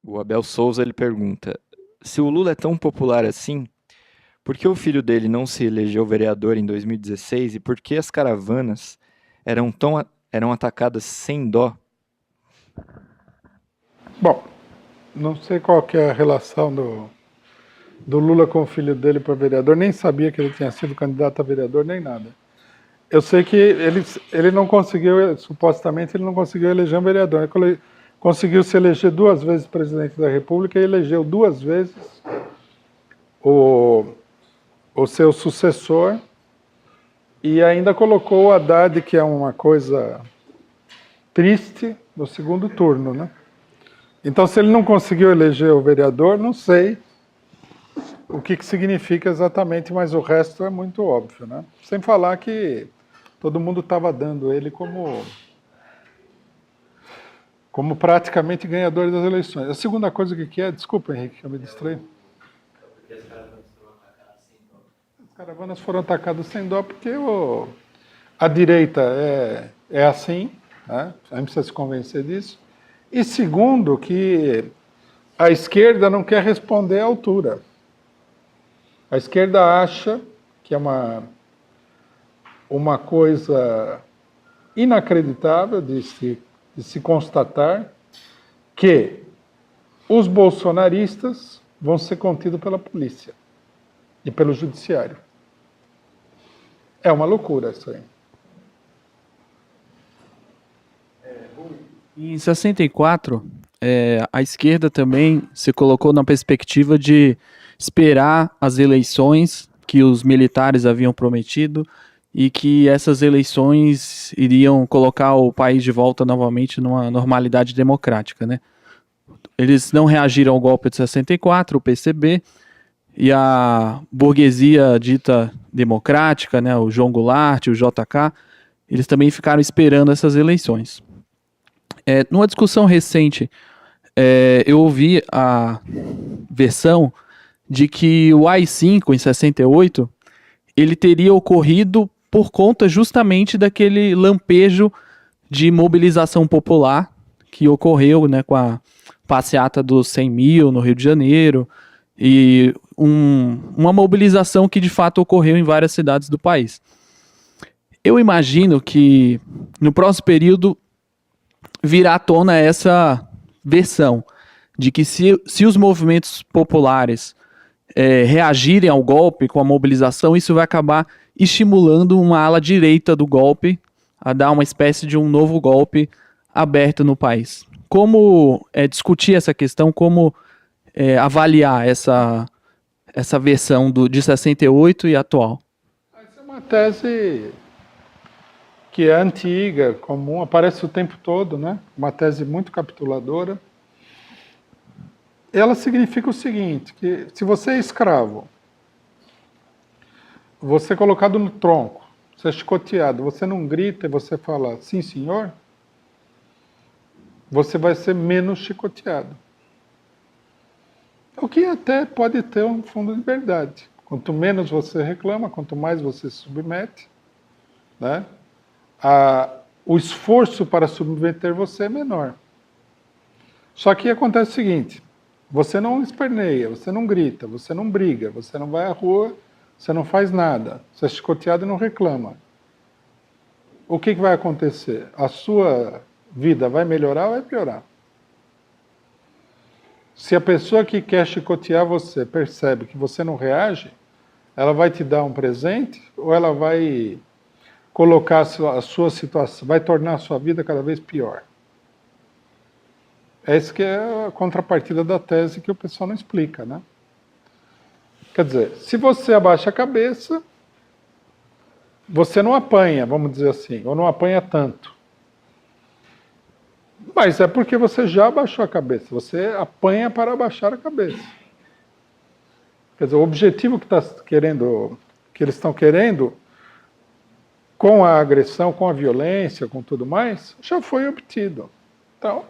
O Abel Souza ele pergunta: se o Lula é tão popular assim, por que o filho dele não se elegeu vereador em 2016 e por que as caravanas eram atacadas sem dó? Bom, não sei qual que é a relação do Lula com o filho dele para vereador, nem sabia que ele tinha sido candidato a vereador, nem nada. Eu sei que ele não conseguiu, supostamente, ele não conseguiu eleger um vereador. Ele conseguiu se eleger 2 vezes presidente da República e elegeu 2 vezes o, o seu sucessor e ainda colocou o Haddad, que é uma coisa triste, no segundo turno, né? Então, se ele não conseguiu eleger o vereador, não sei o que significa exatamente, mas o resto é muito óbvio, né? Sem falar que todo mundo estava dando ele como praticamente ganhador das eleições. A segunda coisa que é, desculpa, Henrique, que eu me distraí. As caravanas foram atacadas sem dó porque a direita é assim, né? A gente precisa se convencer disso. E segundo, que a esquerda não quer responder à altura. A esquerda acha que é uma coisa inacreditável de se constatar que os bolsonaristas vão ser contidos pela polícia e pelo judiciário. É uma loucura isso aí. Em 64, a esquerda também se colocou na perspectiva de esperar as eleições que os militares haviam prometido e que essas eleições iriam colocar o país de volta novamente numa normalidade democrática, né? Eles não reagiram ao golpe de 64, o PCB, e a burguesia dita democrática, né, o João Goulart, o JK, eles também ficaram esperando essas eleições. Numa discussão recente, eu ouvi a versão de que o AI-5, em 68, ele teria ocorrido por conta justamente daquele lampejo de mobilização popular que ocorreu, né, com a passeata dos 100 mil no Rio de Janeiro, e uma mobilização que de fato ocorreu em várias cidades do país. Eu imagino que no próximo período virá à tona essa versão de que se os movimentos populares reagirem ao golpe com a mobilização, isso vai acabar estimulando uma ala direita do golpe a dar uma espécie de um novo golpe aberto no país. Como discutir essa questão, como avaliar essa versão de 68 e atual? Essa é uma tese que é antiga, comum, aparece o tempo todo, né? Uma tese muito capituladora. Ela significa o seguinte, que se você é escravo, você é colocado no tronco, você é chicoteado, você não grita e você fala, sim senhor, você vai ser menos chicoteado. O que até pode ter um fundo de verdade. Quanto menos você reclama, quanto mais você se submete, né? O esforço para submeter você é menor. Só que acontece o seguinte, você não esperneia, você não grita, você não briga, você não vai à rua, você não faz nada, você é chicoteado e não reclama. O que vai acontecer? A sua vida vai melhorar ou vai piorar? Se a pessoa que quer chicotear você percebe que você não reage, ela vai te dar um presente ou ela vai colocar a sua situação, vai tornar a sua vida cada vez pior? Essa que é a contrapartida da tese que o pessoal não explica, né? Quer dizer, se você abaixa a cabeça, você não apanha, vamos dizer assim, ou não apanha tanto. Mas é porque você já abaixou a cabeça, você apanha para abaixar a cabeça. Quer dizer, o objetivo que eles estão querendo, com a agressão, com a violência, com tudo mais, já foi obtido. Então,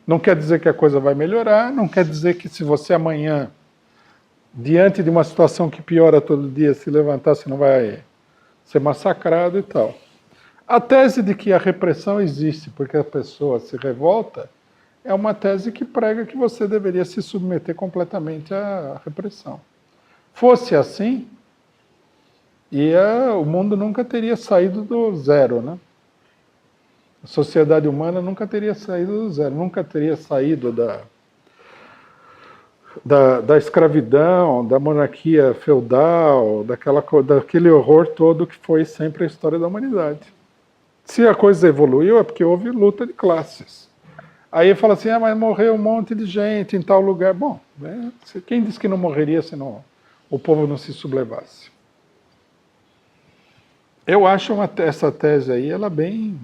não quer dizer que a coisa vai melhorar, não quer dizer que se você amanhã, diante de uma situação que piora todo dia, se levantar, você não vai ser massacrado e tal. A tese de que a repressão existe porque a pessoa se revolta é uma tese que prega que você deveria se submeter completamente à repressão. Fosse assim, o mundo nunca teria saído do zero, né? A sociedade humana nunca teria saído do zero, nunca teria saído da escravidão, da monarquia feudal, daquele horror todo que foi sempre a história da humanidade. Se a coisa evoluiu é porque houve luta de classes. Aí fala assim, mas morreu um monte de gente em tal lugar. Bom, né? Quem disse que não morreria se o povo não se sublevasse? Eu acho essa tese aí, ela bem...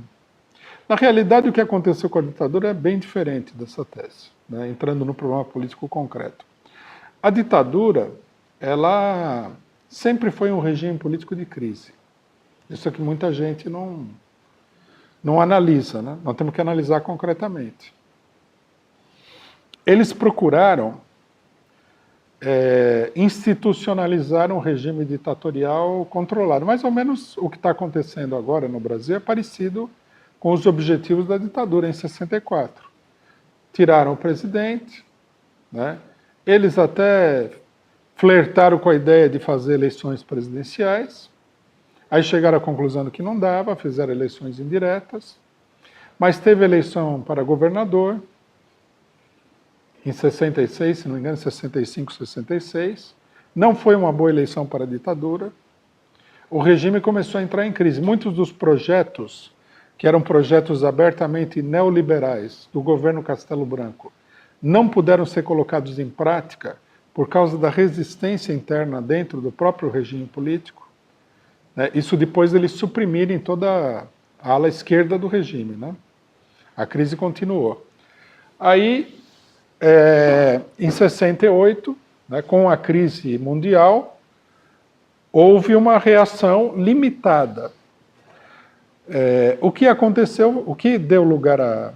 Na realidade, o que aconteceu com a ditadura é bem diferente dessa tese, né? Entrando no problema político concreto. A ditadura, ela sempre foi um regime político de crise. Isso é que muita gente não analisa, né? Nós temos que analisar concretamente. Eles procuraram institucionalizar um regime ditatorial controlado. Mais ou menos o que está acontecendo agora no Brasil é parecido com os objetivos da ditadura em 64. Tiraram o presidente, né? Eles até flertaram com a ideia de fazer eleições presidenciais, aí chegaram à conclusão que não dava, fizeram eleições indiretas, mas teve eleição para governador, em 66, se não me engano, 65, 66. Não foi uma boa eleição para a ditadura. O regime começou a entrar em crise. Muitos dos projetos, que eram projetos abertamente neoliberais do governo Castelo Branco, não puderam ser colocados em prática por causa da resistência interna dentro do próprio regime político. Isso depois eles suprimirem toda a ala esquerda do regime, né? A crise continuou. Aí, em 68, né, com a crise mundial, houve uma reação limitada. O que aconteceu, o que deu lugar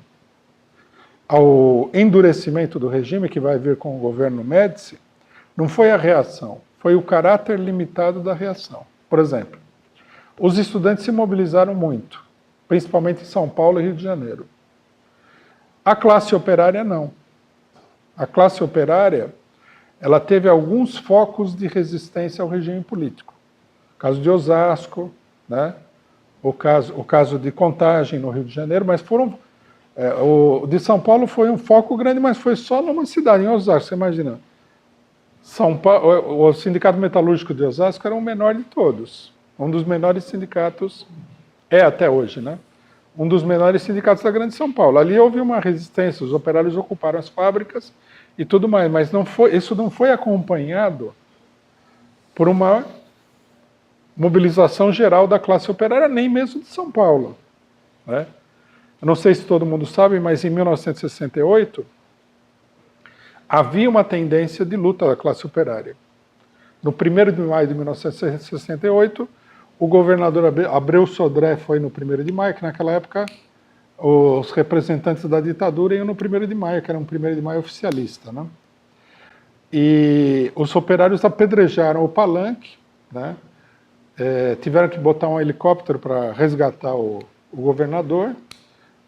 ao endurecimento do regime, que vai vir com o governo Médici, não foi a reação, foi o caráter limitado da reação. Por exemplo, os estudantes se mobilizaram muito, principalmente em São Paulo e Rio de Janeiro. A classe operária não. A classe operária, ela teve alguns focos de resistência ao regime político. O caso de Osasco, né? o caso de Contagem no Rio de Janeiro, mas foram... o de São Paulo foi um foco grande, mas foi só numa cidade, em Osasco, você imagina. O Sindicato Metalúrgico de Osasco era o menor de todos. Um dos menores sindicatos, até hoje, né? Um dos menores sindicatos da Grande São Paulo. Ali houve uma resistência, os operários ocuparam as fábricas e tudo mais, mas isso não foi acompanhado por uma mobilização geral da classe operária, nem mesmo de São Paulo, né? Eu não sei se todo mundo sabe, mas em 1968 havia uma tendência de luta da classe operária. No 1º de maio de 1968, o governador Abreu Sodré foi no 1º de maio, que naquela época os representantes da ditadura iam no 1º de maio, que era um 1º de maio oficialista, né? E os operários apedrejaram o palanque, né? Tiveram que botar um helicóptero para resgatar o governador.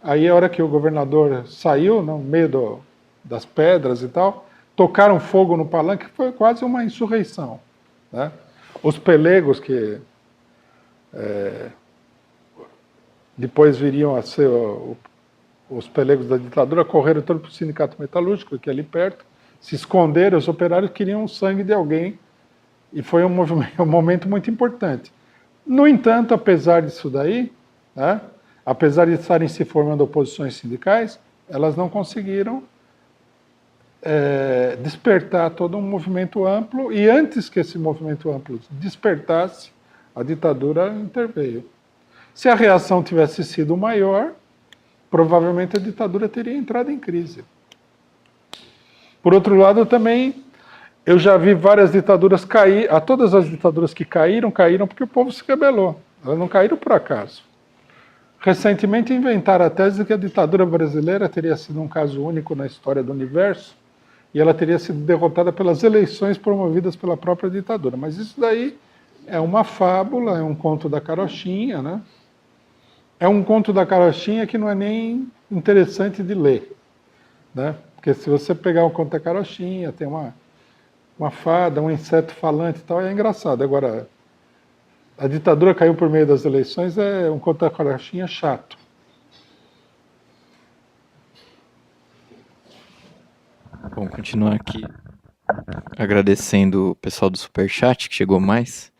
Aí, a hora que o governador saiu, no meio das pedras e tal, tocaram fogo no palanque, foi quase uma insurreição, né? Os pelegos, que depois viriam a ser os pelegos da ditadura, correram todo para o Sindicato Metalúrgico, que é ali perto, se esconderam, os operários queriam o sangue de alguém, e foi um momento muito importante. No entanto, apesar disso daí, né, apesar de estarem se formando oposições sindicais, elas não conseguiram despertar todo um movimento amplo, e antes que esse movimento amplo despertasse, a ditadura interveio. Se a reação tivesse sido maior, provavelmente a ditadura teria entrado em crise. Por outro lado, também, eu já vi várias ditaduras cair, todas as ditaduras que caíram porque o povo se rebelou. Elas não caíram por acaso. Recentemente inventaram a tese de que a ditadura brasileira teria sido um caso único na história do universo, e ela teria sido derrotada pelas eleições promovidas pela própria ditadura. Mas isso daí é uma fábula, é um conto da carochinha, né? É um conto da carochinha que não é nem interessante de ler. né? Porque se você pegar um conto da carochinha, tem uma fada, um inseto falante e tal, é engraçado. Agora, a ditadura caiu por meio das eleições, é um conto da carochinha chato. Bom, continuar aqui agradecendo o pessoal do Superchat, que chegou mais.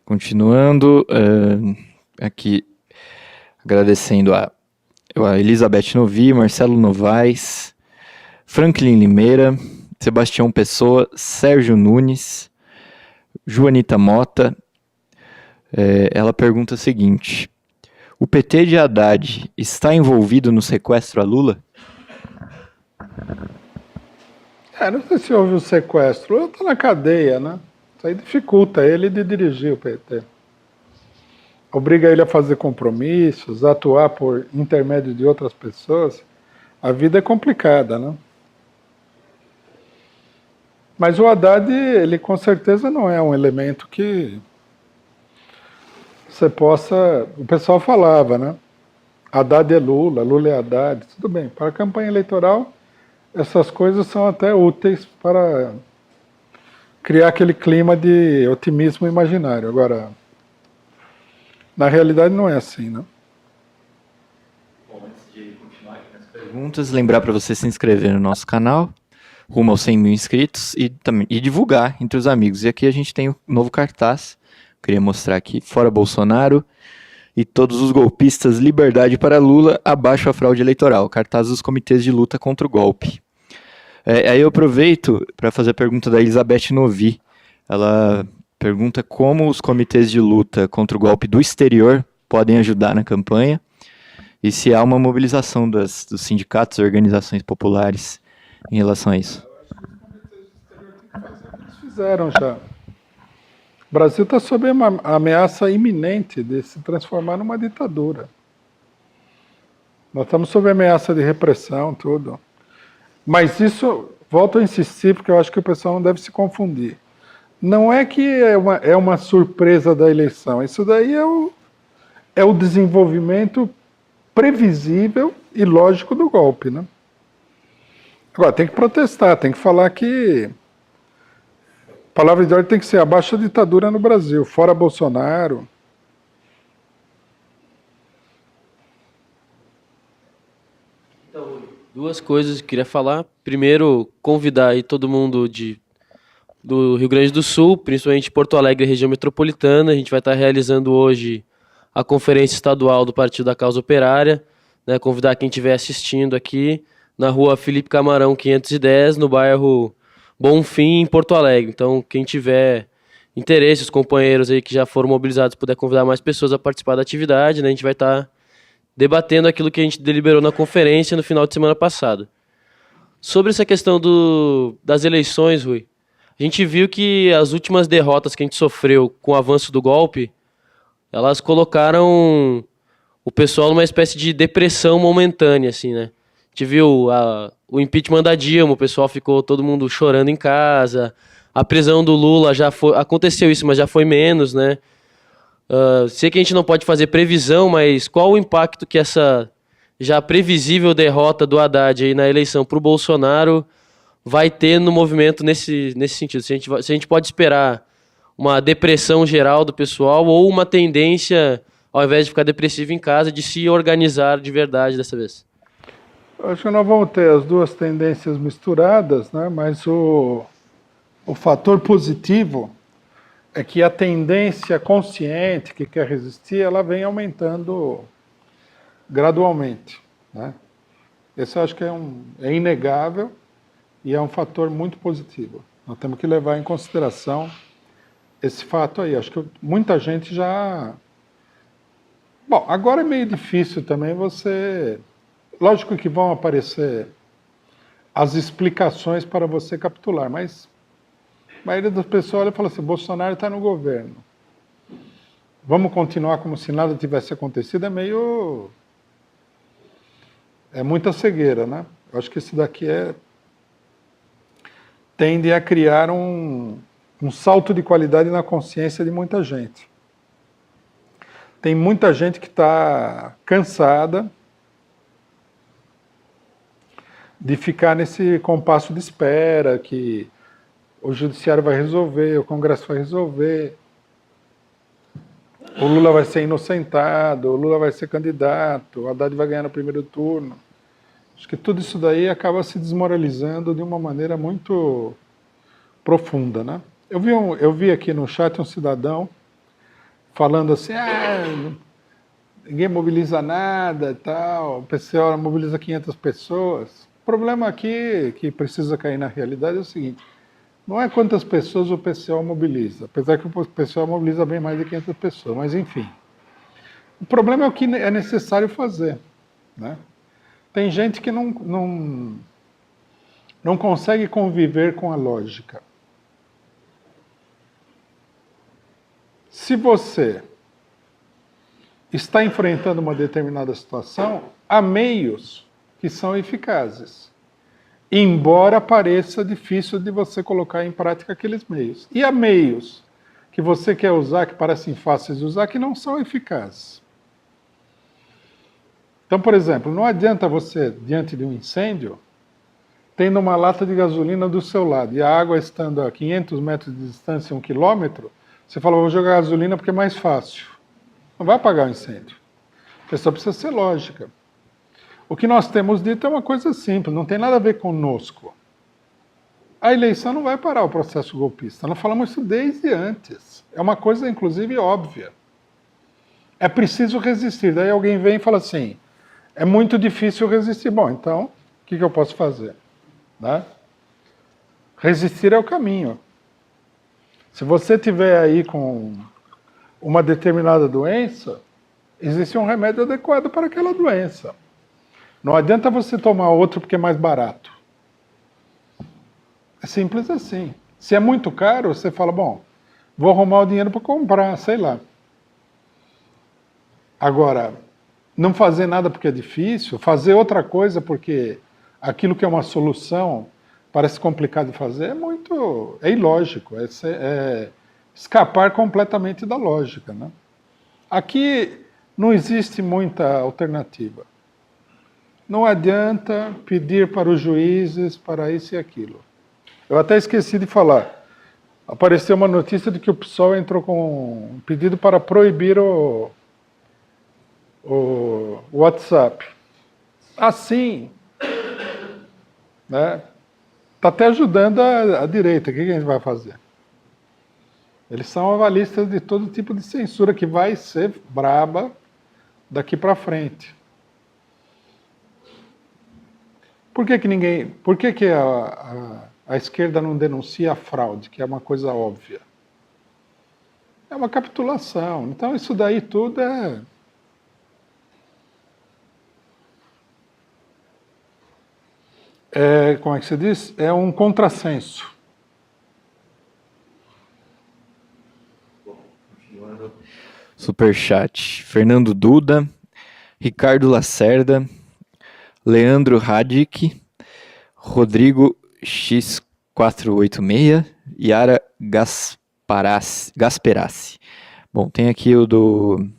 Continuando, aqui agradecendo a Elizabeth Novi, Marcelo Novaes, Franklin Limeira, Sebastião Pessoa, Sérgio Nunes, Joanita Mota. Ela pergunta o seguinte: o PT de Haddad está envolvido no sequestro a Lula? Não sei se houve o sequestro. Lula está na cadeia, né? Isso aí dificulta ele de dirigir o PT. Obriga ele a fazer compromissos, a atuar por intermédio de outras pessoas. A vida é complicada, né? Mas o Haddad, ele com certeza não é um elemento que você possa... O pessoal falava, né? Haddad é Lula, Lula é Haddad. Tudo bem, para a campanha eleitoral, essas coisas são até úteis para criar aquele clima de otimismo imaginário. Agora, na realidade não é assim, né? Bom, antes de continuar aqui nas perguntas, lembrar para você se inscrever no nosso canal, rumo aos 100 mil inscritos, e divulgar entre os amigos. E aqui a gente tem o novo cartaz, queria mostrar aqui: fora Bolsonaro e todos os golpistas, liberdade para Lula, abaixo a fraude eleitoral. Cartaz dos comitês de luta contra o golpe. Aí eu aproveito para fazer a pergunta da Elizabeth Novi. Ela pergunta como os comitês de luta contra o golpe do exterior podem ajudar na campanha e se há uma mobilização dos sindicatos e organizações populares em relação a isso. Eles fizeram já. O Brasil está sob uma ameaça iminente de se transformar numa ditadura. Nós estamos sob ameaça de repressão, tudo. Mas isso, volto a insistir, porque eu acho que o pessoal não deve se confundir. Não é que é uma surpresa da eleição. Isso daí é o desenvolvimento previsível e lógico do golpe, né? Agora, tem que protestar, tem que falar que a palavra de ordem tem que ser abaixo a ditadura no Brasil, fora Bolsonaro. Duas coisas que eu queria falar. Primeiro, convidar aí todo mundo do Rio Grande do Sul, principalmente Porto Alegre e região metropolitana. A gente vai estar realizando hoje a conferência estadual do Partido da Causa Operária, né? Convidar quem estiver assistindo aqui na rua Felipe Camarão 510, no bairro Bonfim, em Porto Alegre. Então, quem tiver interesse, os companheiros aí que já foram mobilizados, puder convidar mais pessoas a participar da atividade, né? A gente vai estar debatendo aquilo que a gente deliberou na conferência no final de semana passado. Sobre essa questão das eleições, Rui, a gente viu que as últimas derrotas que a gente sofreu com o avanço do golpe, elas colocaram o pessoal numa espécie de depressão momentânea, assim, né? A gente viu o impeachment da Dilma, o pessoal ficou todo mundo chorando em casa, a prisão do Lula aconteceu isso, mas já foi menos, né? Sei que a gente não pode fazer previsão, mas qual o impacto que essa já previsível derrota do Haddad aí na eleição para o Bolsonaro vai ter no movimento nesse sentido? Se a gente pode esperar uma depressão geral do pessoal ou uma tendência, ao invés de ficar depressivo em casa, de se organizar de verdade dessa vez? Acho que nós vamos ter as duas tendências misturadas, né? Mas o fator positivo é que a tendência consciente que quer resistir, ela vem aumentando gradualmente, né? Esse eu acho que é inegável e é um fator muito positivo. Nós temos que levar em consideração esse fato aí. Acho que muita gente já... Bom, agora é meio difícil também você... Lógico que vão aparecer as explicações para você capitular, mas a maioria das pessoas olha e fala assim: Bolsonaro está no governo. Vamos continuar como se nada tivesse acontecido? É muita cegueira, né? Eu acho que isso daqui tende a criar um salto de qualidade na consciência de muita gente. Tem muita gente que está cansada de ficar nesse compasso de espera que o judiciário vai resolver, o Congresso vai resolver, o Lula vai ser inocentado, o Lula vai ser candidato, o Haddad vai ganhar no primeiro turno. Acho que tudo isso daí acaba se desmoralizando de uma maneira muito profunda, né? Eu vi aqui no chat um cidadão falando assim, ninguém mobiliza nada e tal, o PCO mobiliza 500 pessoas. O problema aqui, que precisa cair na realidade, é o seguinte, não é quantas pessoas o PCO mobiliza, apesar que o PCO mobiliza bem mais de 500 pessoas, mas enfim. O problema é o que é necessário fazer, né? Tem gente que não consegue conviver com a lógica. Se você está enfrentando uma determinada situação, há meios que são eficazes, embora pareça difícil de você colocar em prática aqueles meios. E há meios que você quer usar, que parecem fáceis de usar, que não são eficazes. Então, por exemplo, não adianta você, diante de um incêndio, tendo uma lata de gasolina do seu lado e a água estando a 500 metros de distância, 1 quilômetro, você fala, vou jogar gasolina porque é mais fácil. Não vai apagar o incêndio. A pessoa precisa ser lógica. O que nós temos dito é uma coisa simples, não tem nada a ver conosco. A eleição não vai parar o processo golpista. Nós falamos isso desde antes. É uma coisa, inclusive, óbvia. É preciso resistir. Daí alguém vem e fala assim, é muito difícil resistir. Bom, então, o que eu posso fazer? Né? Resistir é o caminho. Se você tiver aí com uma determinada doença, existe um remédio adequado para aquela doença. Não adianta você tomar outro porque é mais barato. É simples assim. Se é muito caro, você fala, bom, vou arrumar o dinheiro para comprar, sei lá. Agora, não fazer nada porque é difícil, fazer outra coisa porque aquilo que é uma solução parece complicado de fazer, é ilógico, é escapar completamente da lógica, né? Aqui não existe muita alternativa. Não adianta pedir para os juízes para isso e aquilo. Eu até esqueci de falar. Apareceu uma notícia de que o PSOL entrou com um pedido para proibir o WhatsApp. Assim, né? Está até ajudando a direita. O que a gente vai fazer? Eles são avalistas de todo tipo de censura que vai ser braba daqui para frente. Por que a esquerda não denuncia a fraude, que é uma coisa óbvia? É uma capitulação. Então isso daí tudo como é que se diz? É um contrassenso. Superchat. Fernando Duda, Ricardo Lacerda, Leandro Radic, Rodrigo X486, Yara Gasperassi. Bom, tem aqui o do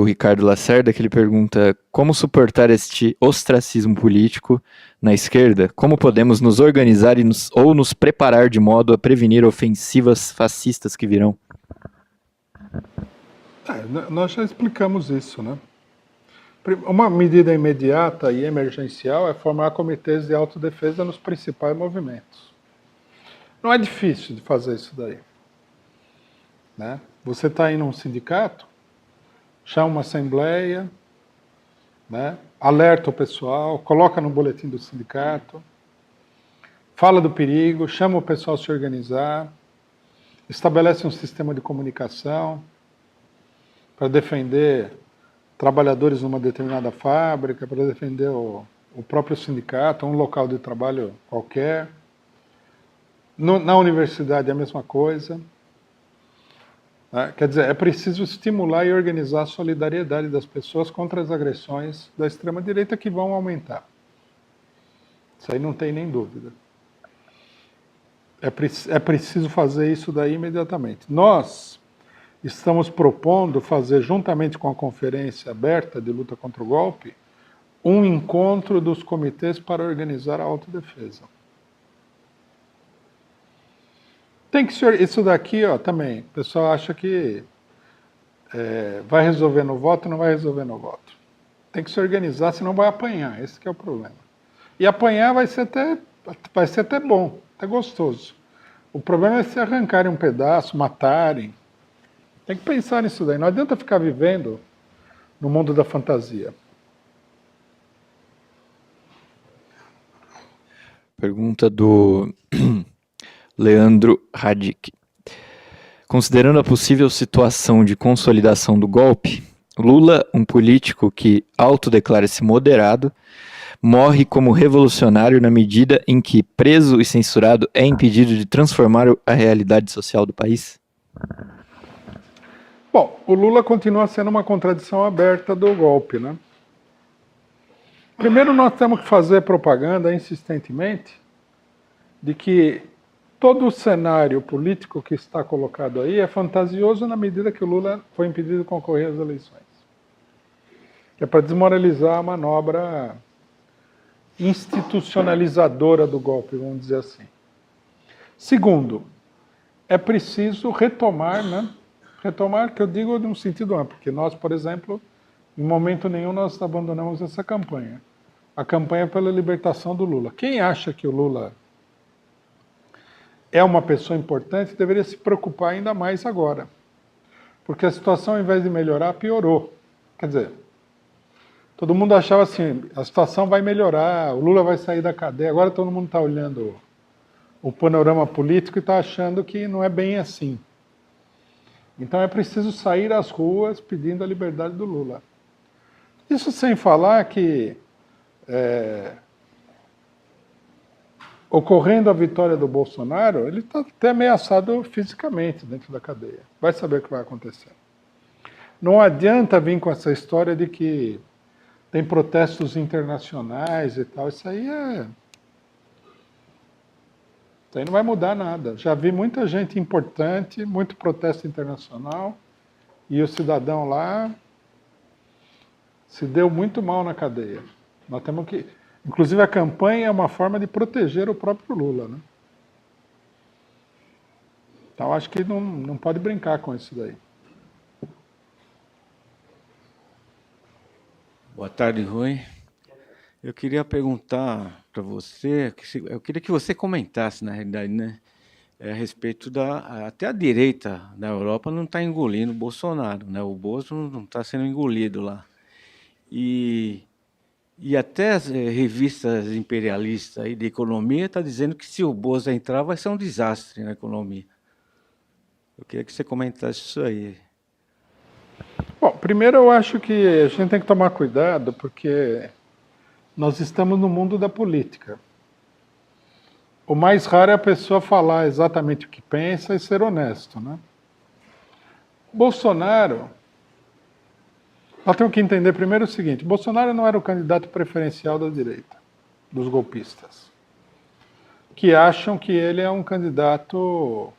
Ricardo Lacerda, que ele pergunta como suportar este ostracismo político na esquerda, como podemos nos organizar ou nos preparar de modo a prevenir ofensivas fascistas que virão. Nós já explicamos isso, né? Uma medida imediata e emergencial é formar comitês de autodefesa nos principais movimentos. Não é difícil de fazer isso daí, né? Você está aí num sindicato, chama uma assembleia, né? Alerta o pessoal, coloca no boletim do sindicato, fala do perigo, chama o pessoal a se organizar, estabelece um sistema de comunicação para defender trabalhadores numa determinada fábrica, para defender o próprio sindicato, um local de trabalho qualquer. Na universidade é a mesma coisa. Quer dizer, é preciso estimular e organizar a solidariedade das pessoas contra as agressões da extrema-direita que vão aumentar. Isso aí não tem nem dúvida. É preciso fazer isso daí imediatamente. Nós estamos propondo fazer, juntamente com a Conferência Aberta de Luta contra o Golpe, um encontro dos comitês para organizar a autodefesa. Tem que ser, isso daqui, ó, também, o pessoal acha que vai resolver no voto, não vai resolver no voto. Tem que se organizar, senão vai apanhar, esse que é o problema. E apanhar vai ser até bom, até gostoso. O problema é se arrancarem um pedaço, matarem. Tem que pensar nisso daí, não adianta ficar vivendo no mundo da fantasia. Pergunta do Leandro Radic. Considerando a possível situação de consolidação do golpe, Lula, um político que autodeclara-se moderado, morre como revolucionário na medida em que, preso e censurado, é impedido de transformar a realidade social do país? Bom, o Lula continua sendo uma contradição aberta do golpe, né? Primeiro, nós temos que fazer propaganda insistentemente de que todo o cenário político que está colocado aí é fantasioso na medida que o Lula foi impedido de concorrer às eleições. É para desmoralizar a manobra institucionalizadora do golpe, vamos dizer assim. Segundo, é preciso retomar, né? Retomar, que eu digo num sentido amplo, porque nós, por exemplo, em momento nenhum nós abandonamos essa campanha. A campanha pela libertação do Lula. Quem acha que o Lula é uma pessoa importante deveria se preocupar ainda mais agora. Porque a situação, ao invés de melhorar, piorou. Quer dizer, todo mundo achava assim, a situação vai melhorar, o Lula vai sair da cadeia. Agora todo mundo está olhando o panorama político e está achando que não é bem assim. Então é preciso sair às ruas pedindo a liberdade do Lula. Isso sem falar que, ocorrendo a vitória do Bolsonaro, ele está até ameaçado fisicamente dentro da cadeia. Vai saber o que vai acontecer. Não adianta vir com essa história de que tem protestos internacionais e tal. Isso aí não vai mudar nada. Já vi muita gente importante, muito protesto internacional, e o cidadão lá se deu muito mal na cadeia. Nós temos que... Inclusive, a campanha é uma forma de proteger o próprio Lula, né? Então, acho que não pode brincar com isso daí. Boa tarde, Rui. Eu queria perguntar para você, eu queria que você comentasse, na realidade, né, a respeito até a direita da Europa não está engolindo o Bolsonaro, né? O Bolso não está sendo engolido lá. E até as revistas imperialistas aí de economia estão dizendo que se o Bolsonaro entrar vai ser um desastre na economia. Eu queria que você comentasse isso aí. Bom, primeiro eu acho que a gente tem que tomar cuidado, porque nós estamos no mundo da política. O mais raro é a pessoa falar exatamente o que pensa e ser honesto, né? Bolsonaro, nós temos que entender primeiro o seguinte: Bolsonaro não era o candidato preferencial da direita, dos golpistas, que acham que ele é um candidato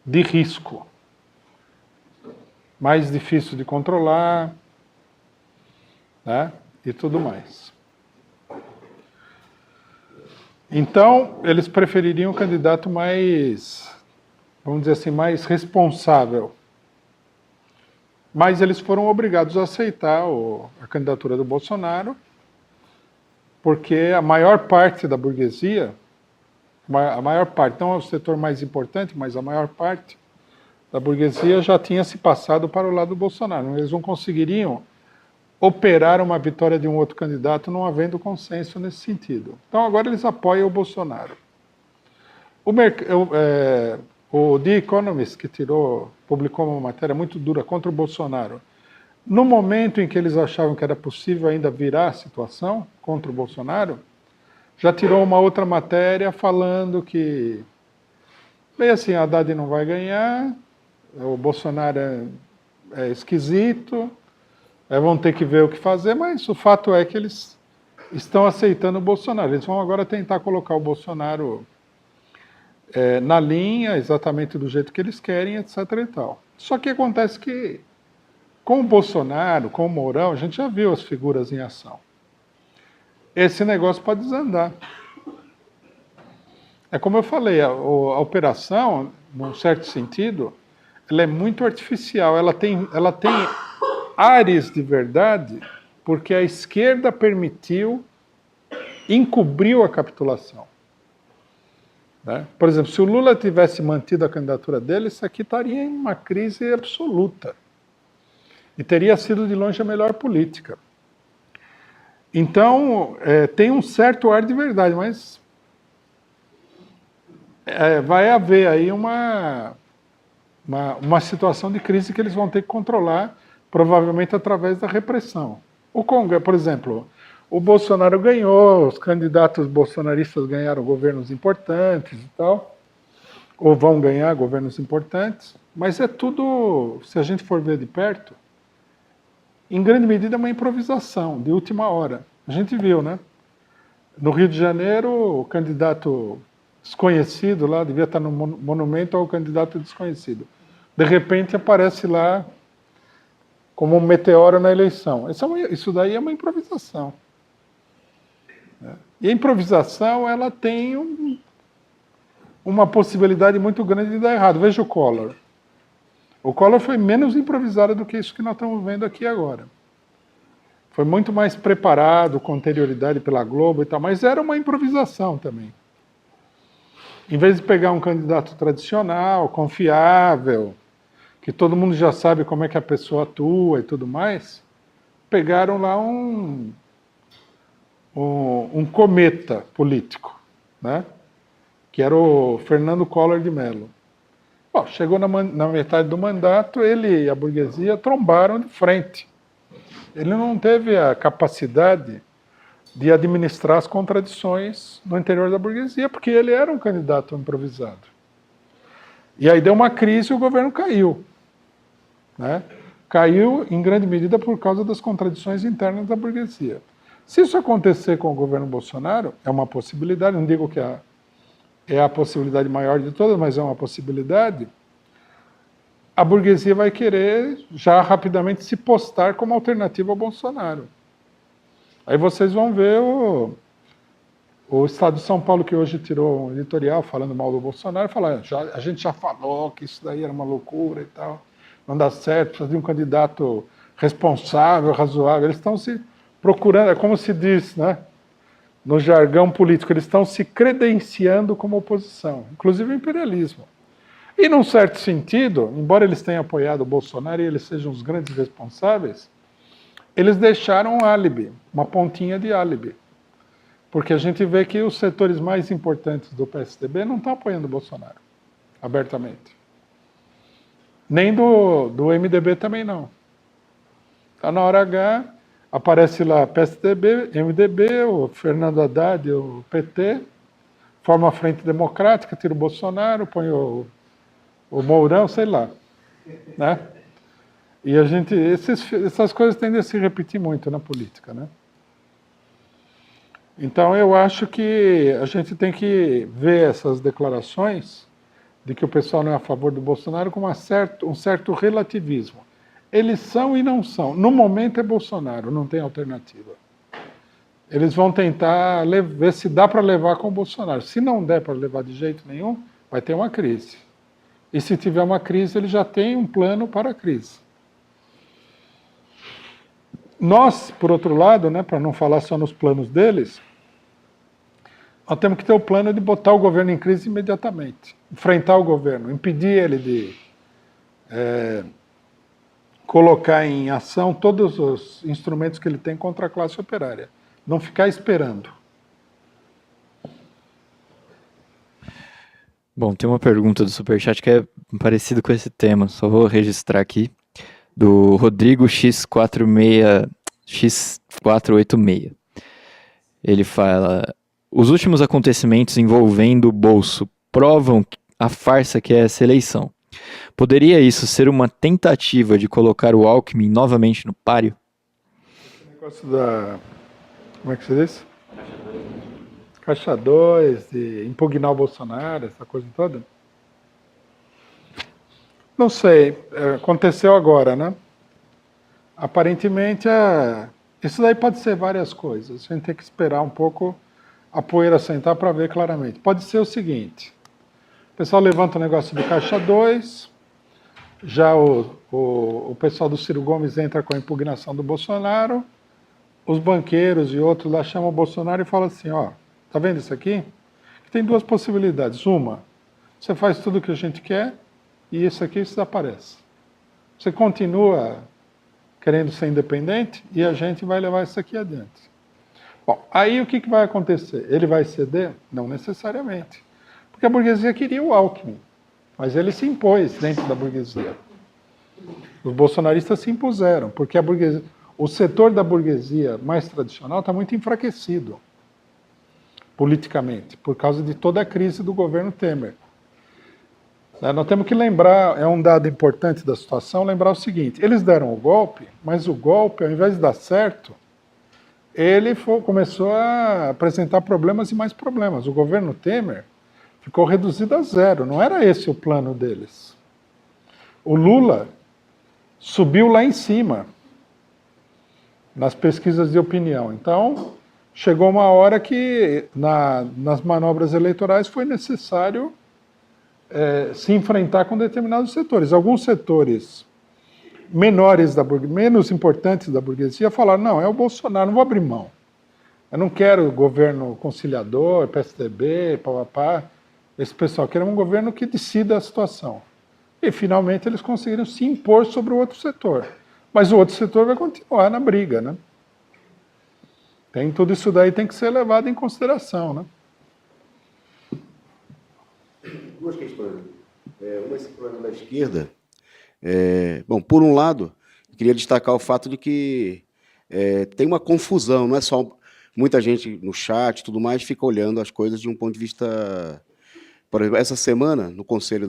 de risco, mais difícil de controlar, né? E tudo mais. Então, eles prefeririam um candidato mais, vamos dizer assim, mais responsável. Mas eles foram obrigados a aceitar a candidatura do Bolsonaro, porque a maior parte da burguesia, a maior parte, não é o setor mais importante, mas a maior parte da burguesia já tinha se passado para o lado do Bolsonaro. Eles não conseguiriam operar uma vitória de um outro candidato não havendo consenso nesse sentido. Então agora eles apoiam o Bolsonaro. O The Economist, que publicou uma matéria muito dura contra o Bolsonaro, no momento em que eles achavam que era possível ainda virar a situação contra o Bolsonaro, já tirou uma outra matéria falando que, bem assim, a Haddad não vai ganhar, o Bolsonaro é esquisito, vão ter que ver o que fazer, mas o fato é que eles estão aceitando o Bolsonaro. Eles vão agora tentar colocar o Bolsonaro na linha, exatamente do jeito que eles querem, etc. e tal. Só que acontece que, Com o Bolsonaro, com o Mourão, a gente já viu as figuras em ação. Esse negócio pode desandar. É como eu falei, a operação, num certo sentido, ela é muito artificial. Ela tem ares de verdade, porque a esquerda encobriu a capitulação. Né? Por exemplo, se o Lula tivesse mantido a candidatura dele, isso aqui estaria em uma crise absoluta. E teria sido de longe a melhor política. Então, tem um certo ar de verdade, mas vai haver aí uma situação de crise que eles vão ter que controlar, provavelmente através da repressão. O Congresso, por exemplo, o Bolsonaro ganhou, os candidatos bolsonaristas ganharam governos importantes e tal, ou vão ganhar governos importantes, mas é tudo, se a gente for ver de perto, em grande medida é uma improvisação de última hora. A gente viu, né? No Rio de Janeiro, o candidato desconhecido lá, devia estar no monumento ao candidato desconhecido. De repente aparece lá como um meteoro na eleição. Isso daí é uma improvisação. E a improvisação, ela tem uma possibilidade muito grande de dar errado. Veja o Collor. O Collor foi menos improvisado do que isso que nós estamos vendo aqui agora. Foi muito mais preparado, com anterioridade pela Globo e tal, mas era uma improvisação também. Em vez de pegar um candidato tradicional, confiável, que todo mundo já sabe como é que a pessoa atua e tudo mais, pegaram lá um cometa político, né? Que era o Fernando Collor de Mello. Bom, chegou na metade do mandato, ele e a burguesia trombaram de frente. Ele não teve a capacidade de administrar as contradições no interior da burguesia, porque ele era um candidato improvisado. E aí deu uma crise e o governo caiu. Né? Caiu em grande medida por causa das contradições internas da burguesia. Se isso acontecer com o governo Bolsonaro, é uma possibilidade, não digo que é a possibilidade maior de todas, mas é uma possibilidade, a burguesia vai querer já rapidamente se postar como alternativa ao Bolsonaro. Aí vocês vão ver o Estado de São Paulo, que hoje tirou um editorial falando mal do Bolsonaro, falar, a gente já falou que isso daí era uma loucura e tal, não dá certo, precisa de um candidato responsável, razoável. Eles estão se procurando, é como se diz, né, no jargão político, eles estão se credenciando como oposição, inclusive o imperialismo. E, num certo sentido, embora eles tenham apoiado o Bolsonaro e eles sejam os grandes responsáveis, eles deixaram um álibi, uma pontinha de álibi. Porque a gente vê que os setores mais importantes do PSDB não estão apoiando o Bolsonaro, abertamente. Nem do MDB também não. Está na hora H, aparece lá PSDB, MDB, o Fernando Haddad, o PT, forma a Frente Democrática, tira o Bolsonaro, põe o Mourão, sei lá. Né? E essas coisas tendem a se repetir muito na política, né? Então eu acho que a gente tem que ver essas declarações de que o pessoal não é a favor do Bolsonaro com um certo relativismo. Eles são e não são. No momento é Bolsonaro, não tem alternativa. Eles vão tentar ver se dá para levar com o Bolsonaro. Se não der para levar de jeito nenhum, vai ter uma crise. E se tiver uma crise, ele já tem um plano para a crise. Nós, por outro lado, né, para não falar só nos planos deles, nós temos que ter o plano de botar o governo em crise imediatamente, enfrentar o governo, impedir ele de colocar em ação todos os instrumentos que ele tem contra a classe operária, não ficar esperando. Bom, tem uma pergunta do Superchat que é parecido com esse tema, só vou registrar aqui, do Rodrigo X486. Ele fala: os últimos acontecimentos envolvendo o bolso provam a farsa que é essa eleição. Poderia isso ser uma tentativa de colocar o Alckmin novamente no páreo? O negócio como é que se diz? Caixa 2, de impugnar o Bolsonaro, essa coisa toda? Não sei, aconteceu agora, né? Aparentemente, isso daí pode ser várias coisas. A gente tem que esperar um pouco a poeira sentar para ver claramente. Pode ser o seguinte: o pessoal levanta o negócio do Caixa 2, já o pessoal do Ciro Gomes entra com a impugnação do Bolsonaro, os banqueiros e outros lá chamam o Bolsonaro e falam assim, ó, tá vendo isso aqui? Tem duas possibilidades. Uma, você faz tudo o que a gente quer e isso aqui desaparece. Você continua querendo ser independente e a gente vai levar isso aqui adiante. Bom, aí o que vai acontecer? Ele vai ceder? Não necessariamente. Porque a burguesia queria o Alckmin, mas ele se impôs dentro da burguesia. Os bolsonaristas se impuseram, porque a burguesia, o setor da burguesia mais tradicional está muito enfraquecido politicamente, por causa de toda a crise do governo Temer. Nós temos que lembrar, é um dado importante da situação, lembrar o seguinte: eles deram o golpe, mas o golpe, ao invés de dar certo, ele começou a apresentar problemas e mais problemas. O governo Temer ficou reduzido a zero, não era esse o plano deles. O Lula subiu lá em cima, nas pesquisas de opinião. Então, chegou uma hora que, nas manobras eleitorais, foi necessário se enfrentar com determinados setores. Alguns setores menores, menos importantes da burguesia, falaram, não, é o Bolsonaro, não vou abrir mão. Eu não quero governo conciliador, PSDB, papapá. Esse pessoal quer um governo que decida a situação. E, finalmente, eles conseguiram se impor sobre o outro setor. Mas o outro setor vai continuar na briga, né? Tudo isso daí tem que ser levado em consideração, né? Duas questões. Uma, esse problema da esquerda. Bom, por um lado, eu queria destacar o fato de que tem uma confusão, não é só... Muita gente no chat e tudo mais fica olhando as coisas de um ponto de vista... Por exemplo, essa semana, no Conselho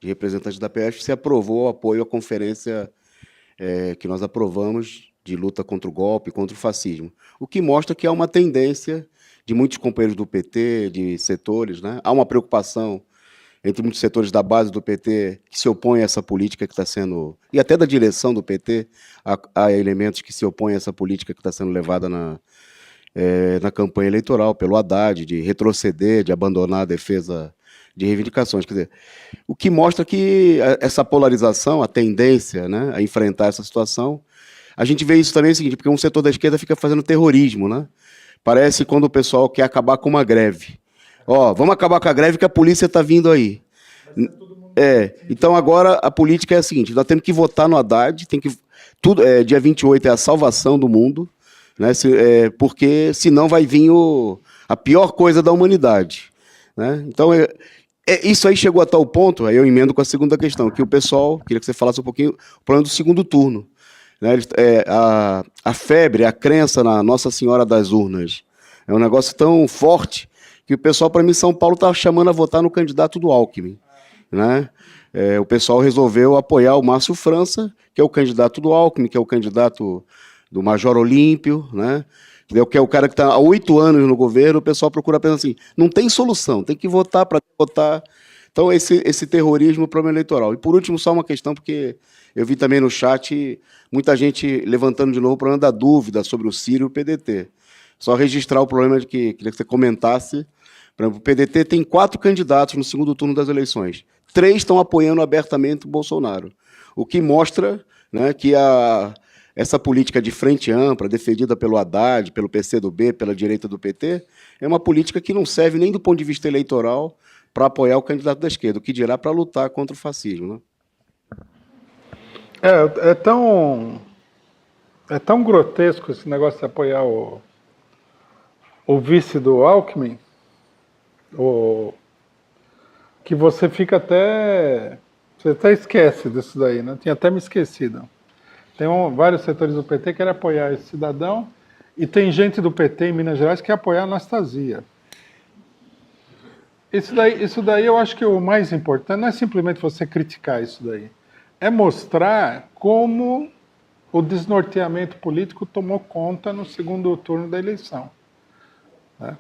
de Representantes da PF, se aprovou o apoio à conferência que nós aprovamos de luta contra o golpe, contra o fascismo. O que mostra que há uma tendência de muitos companheiros do PT, de setores, né? Há uma preocupação entre muitos setores da base do PT que se opõem a essa política que está sendo... E até da direção do PT, há elementos que se opõem a essa política que está sendo levada na campanha eleitoral pelo Haddad, de retroceder, de abandonar a defesa de reivindicações. Quer dizer, o que mostra que essa polarização, a tendência, né, a enfrentar essa situação, a gente vê isso também o seguinte, porque um setor da esquerda fica fazendo terrorismo, né? Parece quando o pessoal quer acabar com uma greve. Ó, vamos acabar com a greve que a polícia está vindo aí. Então agora a política é a seguinte, nós temos que votar no Haddad, dia 28 é a salvação do mundo, né, porque senão vai vir a pior coisa da humanidade. Né? Então, isso aí chegou a tal ponto, aí eu emendo com a segunda questão, que o pessoal, queria que você falasse um pouquinho, o plano do segundo turno. Né? A febre, a crença na Nossa Senhora das Urnas, é um negócio tão forte que o pessoal, para mim, São Paulo está chamando a votar no candidato do Alckmin. Né? O pessoal resolveu apoiar o Márcio França, que é o candidato do Alckmin, que é o candidato do Major Olímpio, né? Que é o cara que está há 8 anos no governo. O pessoal procura pensar assim, não tem solução, tem que votar para votar. Então, esse terrorismo, o problema eleitoral. E, por último, só uma questão, porque eu vi também no chat muita gente levantando de novo o problema da dúvida sobre o Ciro e o PDT. Só registrar o problema de que queria que você comentasse. Por exemplo, o PDT tem 4 candidatos no segundo turno das eleições. 3 estão apoiando abertamente o Bolsonaro. O que mostra, né, que essa política de frente ampla, defendida pelo Haddad, pelo PCdoB, pela direita do PT, é uma política que não serve nem do ponto de vista eleitoral para apoiar o candidato da esquerda, o que dirá para lutar contra o fascismo. Né? É tão grotesco esse negócio de apoiar o vice do Alckmin, que você fica você até esquece disso daí, né? Tinha até me esquecido. Tem vários setores do PT que querem apoiar esse cidadão, e tem gente do PT em Minas Gerais que quer apoiar a Anastasia. Isso daí eu acho que o mais importante não é simplesmente você criticar isso daí, é mostrar como o desnorteamento político tomou conta no segundo turno da eleição. Né?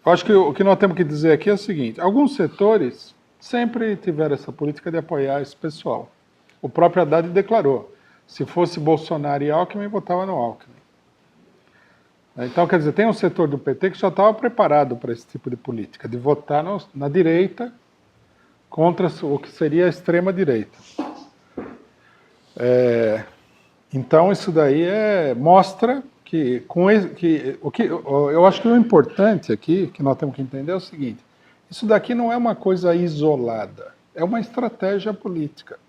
Eu acho que o que nós temos que dizer aqui é o seguinte, alguns setores sempre tiveram essa política de apoiar esse pessoal. O próprio Haddad declarou, Se fosse Bolsonaro e Alckmin, votava no Alckmin. Então, quer dizer, tem um setor do PT que já estava preparado para esse tipo de política, de votar na direita contra o que seria a extrema-direita. Então, isso daí mostra que eu acho que o importante aqui, que nós temos que entender, é o seguinte: isso daqui não é uma coisa isolada, é uma estratégia política.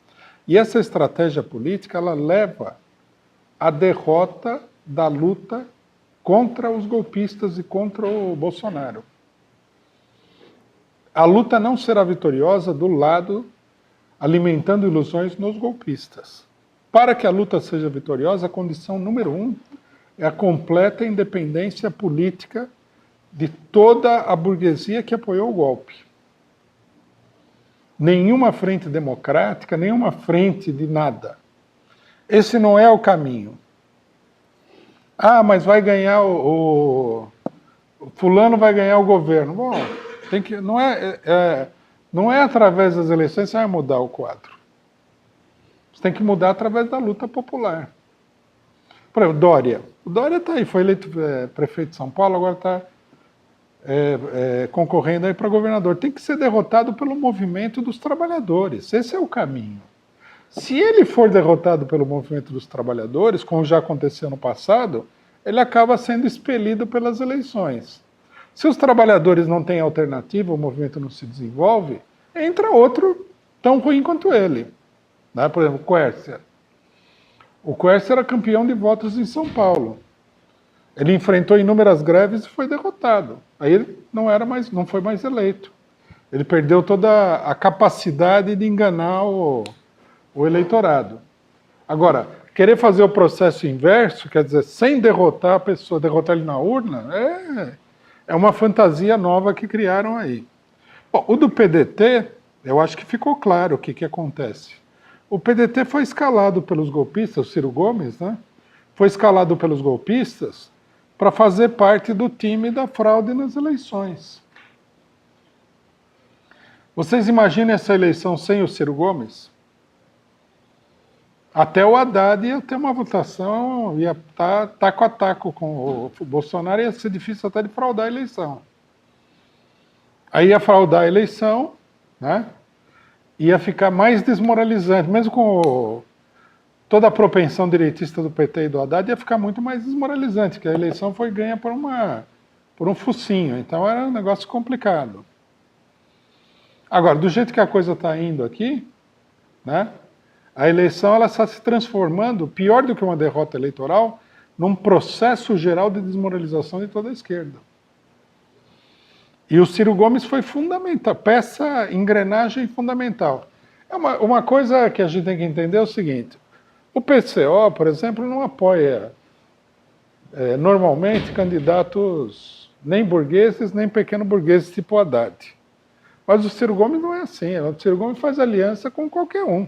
E essa estratégia política, ela leva à derrota da luta contra os golpistas e contra o Bolsonaro. A luta não será vitoriosa do lado alimentando ilusões nos golpistas. Para que a luta seja vitoriosa, a condição número 1 é a completa independência política de toda a burguesia que apoiou o golpe. Nenhuma frente democrática, nenhuma frente de nada. Esse não é o caminho. Ah, mas vai ganhar o fulano vai ganhar o governo. Bom, não é através das eleições que você vai mudar o quadro. Você tem que mudar através da luta popular. Por exemplo, Dória. O Dória está aí, foi eleito prefeito de São Paulo, agora está concorrendo aí para governador. Tem que ser derrotado pelo movimento dos trabalhadores. Esse é o caminho. Se ele for derrotado pelo movimento dos trabalhadores, como já aconteceu no passado, ele acaba sendo expelido pelas eleições. Se os trabalhadores não têm alternativa, o movimento não se desenvolve, entra outro tão ruim quanto ele. Né? Por exemplo, o Quércia. O Quércia era campeão de votos em São Paulo. Ele enfrentou inúmeras greves e foi derrotado. Aí ele não foi mais eleito. Ele perdeu toda a capacidade de enganar o eleitorado. Agora, querer fazer o processo inverso, quer dizer, sem derrotar a pessoa, derrotar ele na urna, é uma fantasia nova que criaram aí. Bom, o do PDT, eu acho que ficou claro o que acontece. O PDT foi escalado pelos golpistas, o Ciro Gomes, né? Foi escalado pelos golpistas para fazer parte do time da fraude nas eleições. Vocês imaginem essa eleição sem o Ciro Gomes? Até o Haddad ia ter uma votação, ia estar taco a taco com o Bolsonaro, ia ser difícil até de fraudar a eleição. Aí ia fraudar a eleição, né? Ia ficar mais desmoralizante, mesmo com toda a propensão direitista do PT e do Haddad, ia ficar muito mais desmoralizante, porque a eleição foi ganha por um focinho, então era um negócio complicado. Agora, do jeito que a coisa está indo aqui, né? A eleição ela está se transformando, pior do que uma derrota eleitoral, num processo geral de desmoralização de toda a esquerda. E o Ciro Gomes foi fundamental, engrenagem fundamental. Uma coisa que a gente tem que entender é o seguinte: o PCO, por exemplo, não apoia normalmente candidatos nem burgueses, nem pequeno burgueses tipo Haddad. Mas o Ciro Gomes não é assim, o Ciro Gomes faz aliança com qualquer um.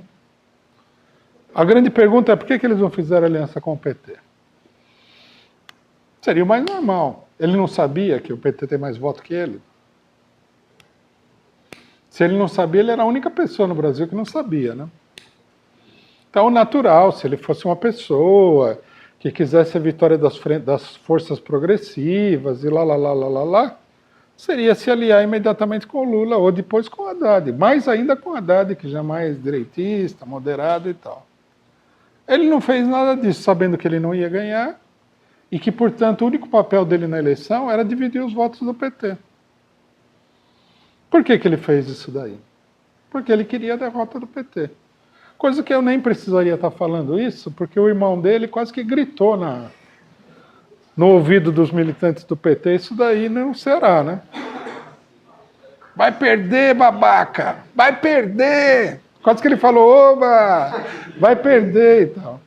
A grande pergunta é por que eles não fizeram aliança com o PT? Seria o mais normal. Ele não sabia que o PT tem mais voto que ele? Se ele não sabia, ele era a única pessoa no Brasil que não sabia, né? Então, natural, se ele fosse uma pessoa que quisesse a vitória das forças progressivas e lá, seria se aliar imediatamente com o Lula ou depois com o Haddad. Mais ainda com o Haddad, que já é mais direitista, moderado e tal. Ele não fez nada disso, sabendo que ele não ia ganhar e que, portanto, o único papel dele na eleição era dividir os votos do PT. Por que ele fez isso daí? Porque ele queria a derrota do PT. Coisa que eu nem precisaria estar falando isso, porque o irmão dele quase que gritou no ouvido dos militantes do PT, isso daí não será, né? Vai perder, babaca! Vai perder! Quase que ele falou, oba! Vai perder e tal.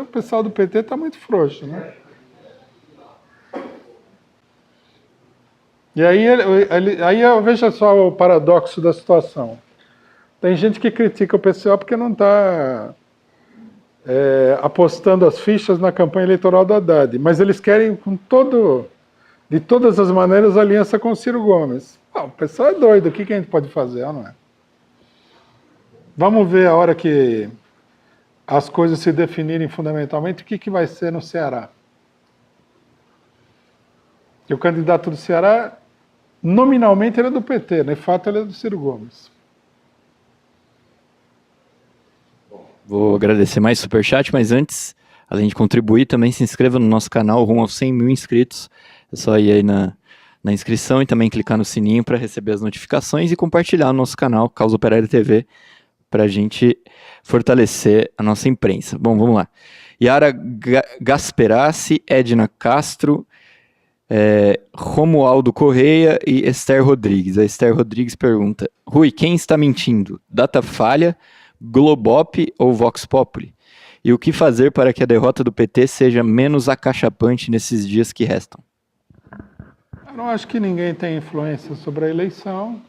O pessoal do PT está muito frouxo, né? E aí veja só o paradoxo da situação. Tem gente que critica o PCO porque não está apostando as fichas na campanha eleitoral do Haddad, mas eles querem de todas as maneiras aliança com o Ciro Gomes. O pessoal é doido, o que a gente pode fazer, não é? Vamos ver a hora que as coisas se definirem fundamentalmente, o que vai ser no Ceará. E o candidato do Ceará, nominalmente, ele é do PT, de fato ele é do Ciro Gomes. Vou agradecer mais o superchat, mas antes, além de contribuir, também se inscreva no nosso canal rumo aos 100 mil inscritos. É só ir aí na inscrição e também clicar no sininho para receber as notificações e compartilhar o nosso canal, Causa Operária TV, para a gente fortalecer a nossa imprensa. Bom, vamos lá. Yara Gasperassi, Edna Castro, Romualdo Correia e Esther Rodrigues. A Esther Rodrigues pergunta: Rui, quem está mentindo? Datafolha, Globop ou Vox Populi? E o que fazer para que a derrota do PT seja menos acachapante nesses dias que restam? Eu não acho que ninguém tem influência sobre a eleição.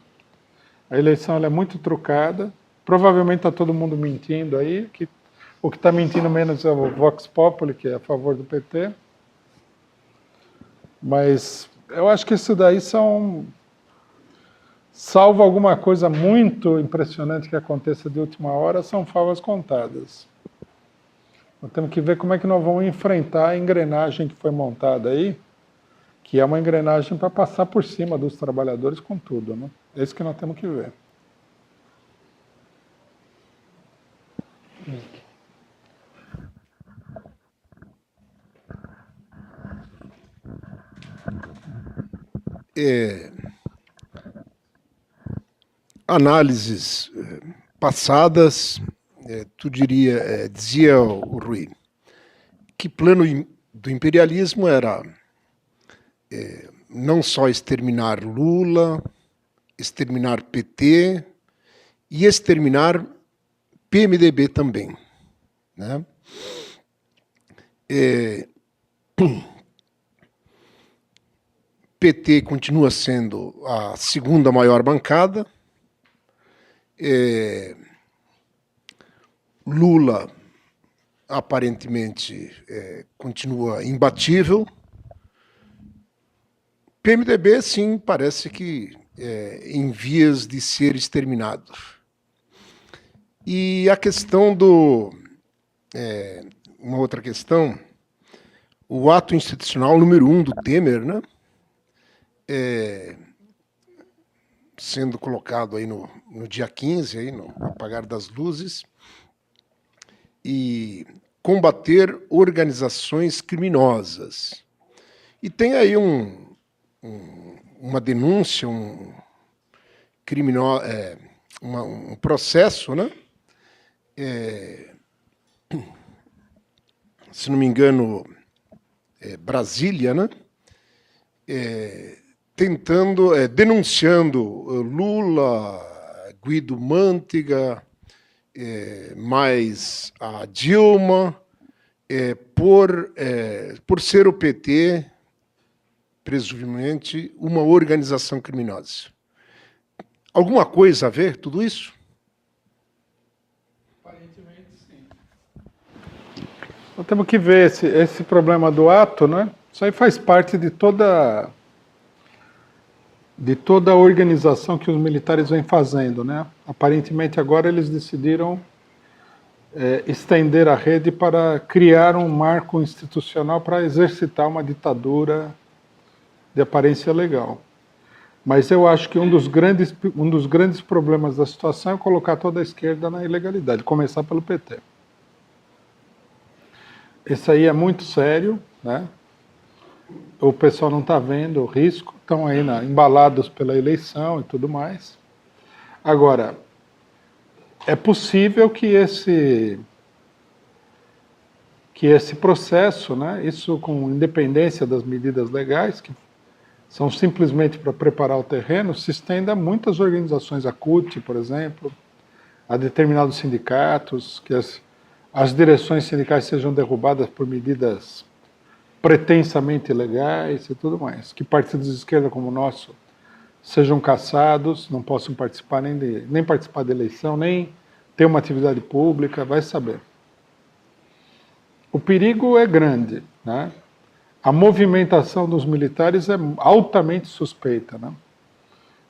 A eleição ela é muito trucada. Provavelmente está todo mundo mentindo aí. O que está mentindo menos é o Vox Populi, que é a favor do PT. Mas eu acho que isso daí são... Salvo alguma coisa muito impressionante que aconteça de última hora, são favas contadas. Nós temos que ver como é que nós vamos enfrentar a engrenagem que foi montada aí, que é uma engrenagem para passar por cima dos trabalhadores com tudo, né? É isso que nós temos que ver. Análises passadas, dizia o Rui, que plano do imperialismo era não só exterminar Lula, exterminar PT e exterminar PMDB também, né? PT continua sendo a segunda maior bancada. Lula aparentemente continua imbatível. PMDB, sim, parece que em vias de ser exterminado. E a questão uma outra questão, o ato institucional número 1 do Temer, né? Sendo colocado aí no dia 15, aí no apagar das luzes, e combater organizações criminosas. E tem aí uma denúncia, um processo, né? Se não me engano, Brasília, né? Denunciando Lula, Guido Mantega, mais a Dilma, por ser o PT, presumivelmente, uma organização criminosa. Alguma coisa a ver tudo isso? Aparentemente, sim. Nós temos que ver esse problema do ato, né? Isso aí faz parte de toda a organização que os militares vêm fazendo, né? Aparentemente agora eles decidiram estender a rede para criar um marco institucional para exercitar uma ditadura de aparência legal. Mas eu acho que um dos grandes problemas da situação é colocar toda a esquerda na ilegalidade, começar pelo PT. Isso aí é muito sério, né? O pessoal não está vendo o risco, estão aí embalados pela eleição e tudo mais. Agora, é possível que esse processo, né, isso com independência das medidas legais, que são simplesmente para preparar o terreno, se estenda a muitas organizações, a CUT, por exemplo, a determinados sindicatos, que as direções sindicais sejam derrubadas por medidas pretensamente ilegais e tudo mais, que partidos de esquerda como o nosso sejam caçados, não possam participar nem participar da eleição, nem ter uma atividade pública, vai saber. O perigo é grande, né? A movimentação dos militares é altamente suspeita, né?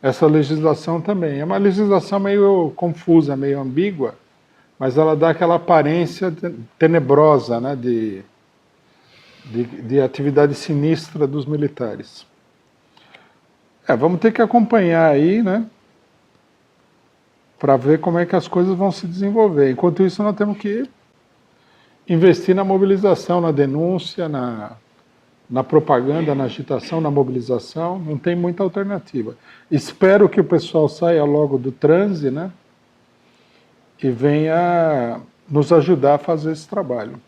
essa legislação também. É uma legislação meio confusa, meio ambígua, mas ela dá aquela aparência tenebrosa, né, de atividade sinistra dos militares. Vamos ter que acompanhar aí, né, para ver como é que as coisas vão se desenvolver. Enquanto isso, nós temos que investir na mobilização, na denúncia, na propaganda, na agitação, na mobilização. Não tem muita alternativa. Espero que o pessoal saia logo do transe, né, e venha nos ajudar a fazer esse trabalho.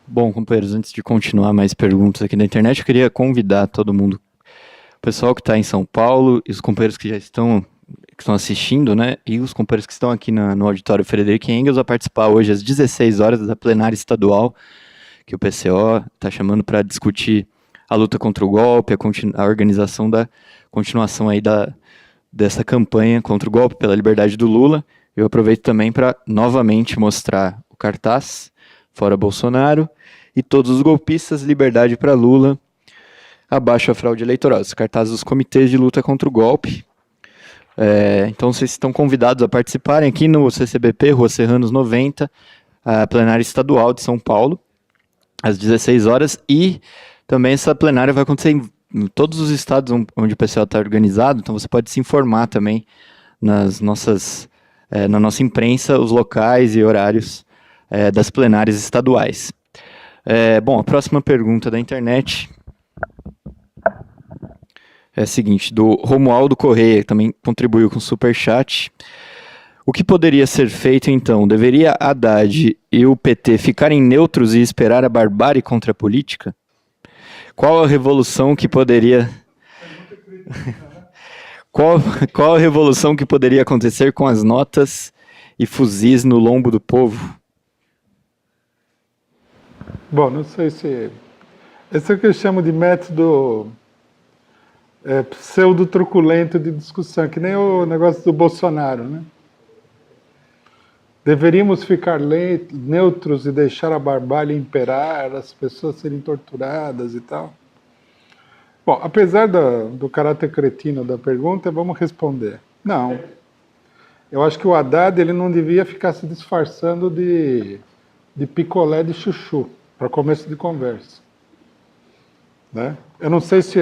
Bom, companheiros, antes de continuar mais perguntas aqui na internet, eu queria convidar todo mundo, o pessoal que está em São Paulo e os companheiros que já estão assistindo, né, e os companheiros que estão aqui no auditório Frederico Engels a participar hoje às 16 horas da plenária estadual, que o PCO está chamando para discutir a luta contra o golpe, a organização da continuação aí dessa campanha contra o golpe pela liberdade do Lula. Eu aproveito também para novamente mostrar o cartaz Fora Bolsonaro e todos os golpistas, liberdade para Lula, abaixo a fraude eleitoral. Os cartazes dos comitês de luta contra o golpe. Então vocês estão convidados a participarem aqui no CCBP, Rua Serranos 90, a plenária estadual de São Paulo, às 16 horas, e também essa plenária vai acontecer em todos os estados onde o PCO está organizado, então você pode se informar também na nossa imprensa, os locais e horários das plenárias estaduais. Bom, a próxima pergunta da internet é a seguinte, do Romualdo Correia, que também contribuiu com o superchat. O que poderia ser feito, então? Deveria Haddad e o PT ficarem neutros e esperar a barbárie contra a política? Qual a revolução que poderia... Qual a revolução que poderia acontecer com as notas e fuzis no lombo do povo? Bom, não sei se... Esse é o que eu chamo de método pseudo-truculento de discussão, que nem o negócio do Bolsonaro, né? Deveríamos ficar neutros e deixar a barbárie imperar, as pessoas serem torturadas e tal. Bom, apesar do caráter cretino da pergunta, vamos responder. Não. Eu acho que o Haddad ele não devia ficar se disfarçando de picolé de chuchu, para começo de conversa. Né? Eu não sei se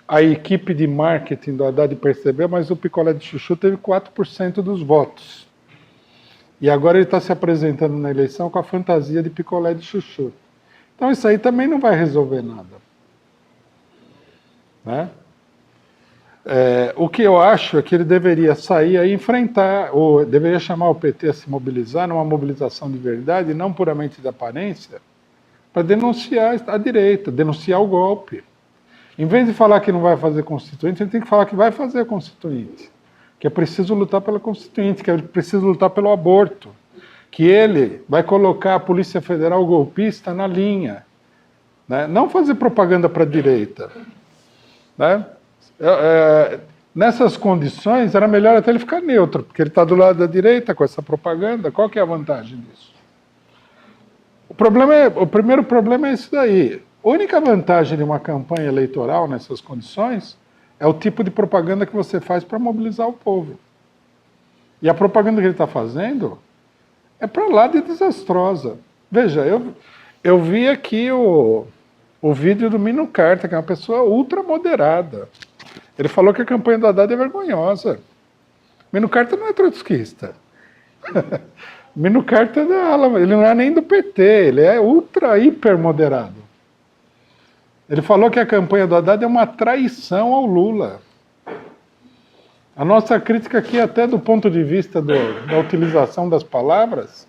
a equipe de marketing do Haddad percebeu, mas o picolé de chuchu teve 4% dos votos. E agora ele está se apresentando na eleição com a fantasia de picolé de chuchu. Então isso aí também não vai resolver nada. Né? O que eu acho é que ele deveria sair e enfrentar, ou deveria chamar o PT a se mobilizar numa mobilização de verdade, não puramente de aparência, para denunciar a direita, denunciar o golpe. Em vez de falar que não vai fazer constituinte, ele tem que falar que vai fazer constituinte. Que é preciso lutar pela Constituinte, que é preciso lutar pelo aborto, que ele vai colocar a Polícia Federal golpista na linha, né? Não fazer propaganda para a direita. Né? Nessas condições, era melhor até ele ficar neutro, porque ele está do lado da direita com essa propaganda. Qual que é a vantagem disso? O primeiro problema é isso daí. A única vantagem de uma campanha eleitoral nessas condições é o tipo de propaganda que você faz para mobilizar o povo. E a propaganda que ele está fazendo é para lá de desastrosa. Veja, eu vi aqui o vídeo do Mino Carta, que é uma pessoa ultramoderada. Ele falou que a campanha do Haddad é vergonhosa. Mino Carta não é trotskista. Mino Carta é da ala, ele não é nem do PT, ele é hiper moderado. Ele falou que a campanha do Haddad é uma traição ao Lula. A nossa crítica aqui, até do ponto de vista da utilização das palavras,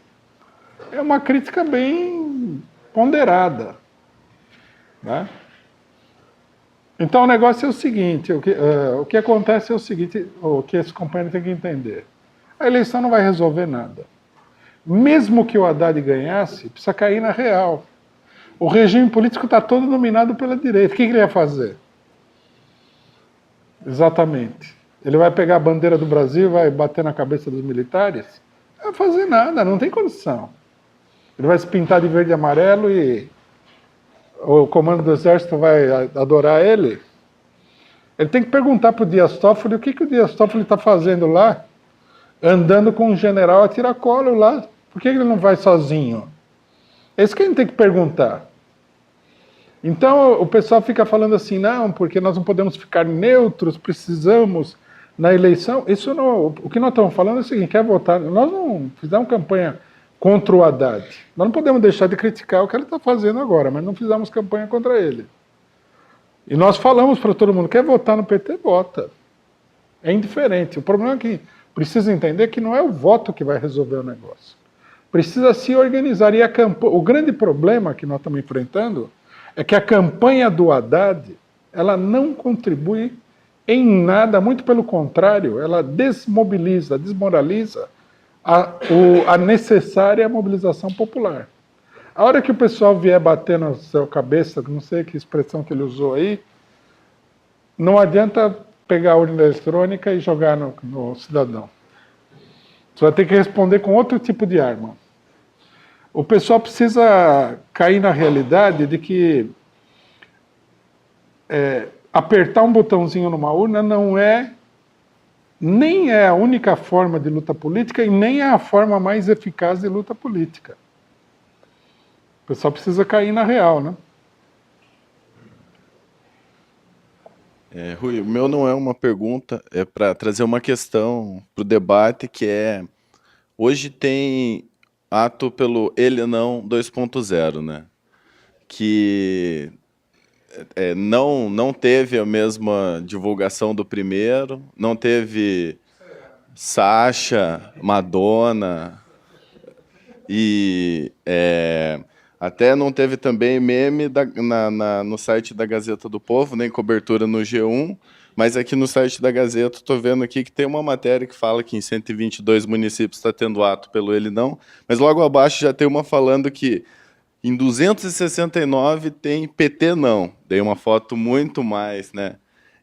é uma crítica bem ponderada. Né? Então o negócio é o seguinte, o que acontece é o seguinte, o que esse companheiro tem que entender. A eleição não vai resolver nada. Mesmo que o Haddad ganhasse, precisa cair na real. O regime político está todo dominado pela direita. O que ele ia fazer? Exatamente. Ele vai pegar a bandeira do Brasil e vai bater na cabeça dos militares? Não vai fazer nada, não tem condição. Ele vai se pintar de verde e amarelo e o comando do exército vai adorar ele? Ele tem que perguntar para o Dias Toffoli o que o Dias Toffoli está fazendo lá, andando com um general a tiracolo lá. Por que ele não vai sozinho? É isso que a gente tem que perguntar. Então o pessoal fica falando assim, não, porque nós não podemos ficar neutros, precisamos na eleição. Isso não, o que nós estamos falando é o seguinte, quer votar, nós não fizemos campanha contra o Haddad. Nós não podemos deixar de criticar o que ele está fazendo agora, mas não fizemos campanha contra ele. E nós falamos para todo mundo, quer votar no PT, vota. É indiferente. O problema é que precisa entender que não é o voto que vai resolver o negócio. Precisa se organizar. E o grande problema que nós estamos enfrentando é que a campanha do Haddad, ela não contribui em nada, muito pelo contrário, ela desmobiliza, desmoraliza a necessária mobilização popular. A hora que o pessoal vier bater na sua cabeça, não sei que expressão que ele usou aí, não adianta pegar a urna eletrônica e jogar no cidadão. Você vai ter que responder com outro tipo de arma. O pessoal precisa cair na realidade de que apertar um botãozinho numa urna não é nem é a única forma de luta política e nem é a forma mais eficaz de luta política. O pessoal precisa cair na real, né? Rui, o meu não é uma pergunta, é para trazer uma questão para o debate, que é, hoje tem ato pelo Ele Não 2.0, né? Que não teve a mesma divulgação do primeiro, não teve Sasha, Madonna, e até não teve também meme no site da Gazeta do Povo, nem cobertura no G1, mas aqui no site da Gazeta estou vendo aqui que tem uma matéria que fala que em 122 municípios está tendo ato pelo Ele Não, mas logo abaixo já tem uma falando que em 269 tem PT não. Dei uma foto muito mais, né?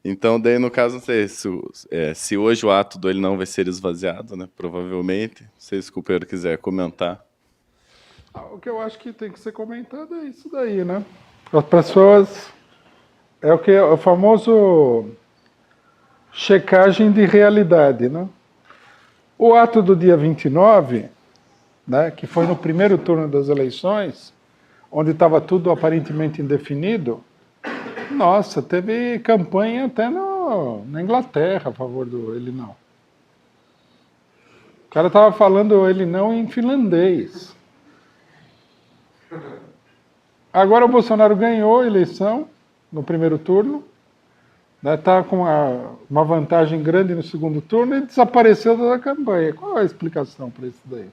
Então, daí no caso, não sei se hoje o ato do Ele Não vai ser esvaziado, né? Provavelmente. Se o Cooper quiser comentar. O que eu acho que tem que ser comentado é isso daí, né? As pessoas... É o famoso checagem de realidade, né? O ato do dia 29, né, que foi no primeiro turno das eleições, onde estava tudo aparentemente indefinido, nossa, teve campanha até na Inglaterra a favor do Ele Não. O cara estava falando Ele Não em finlandês. Agora o Bolsonaro ganhou a eleição no primeiro turno, está com uma vantagem grande no segundo turno e desapareceu da campanha. Qual é a explicação para isso daí?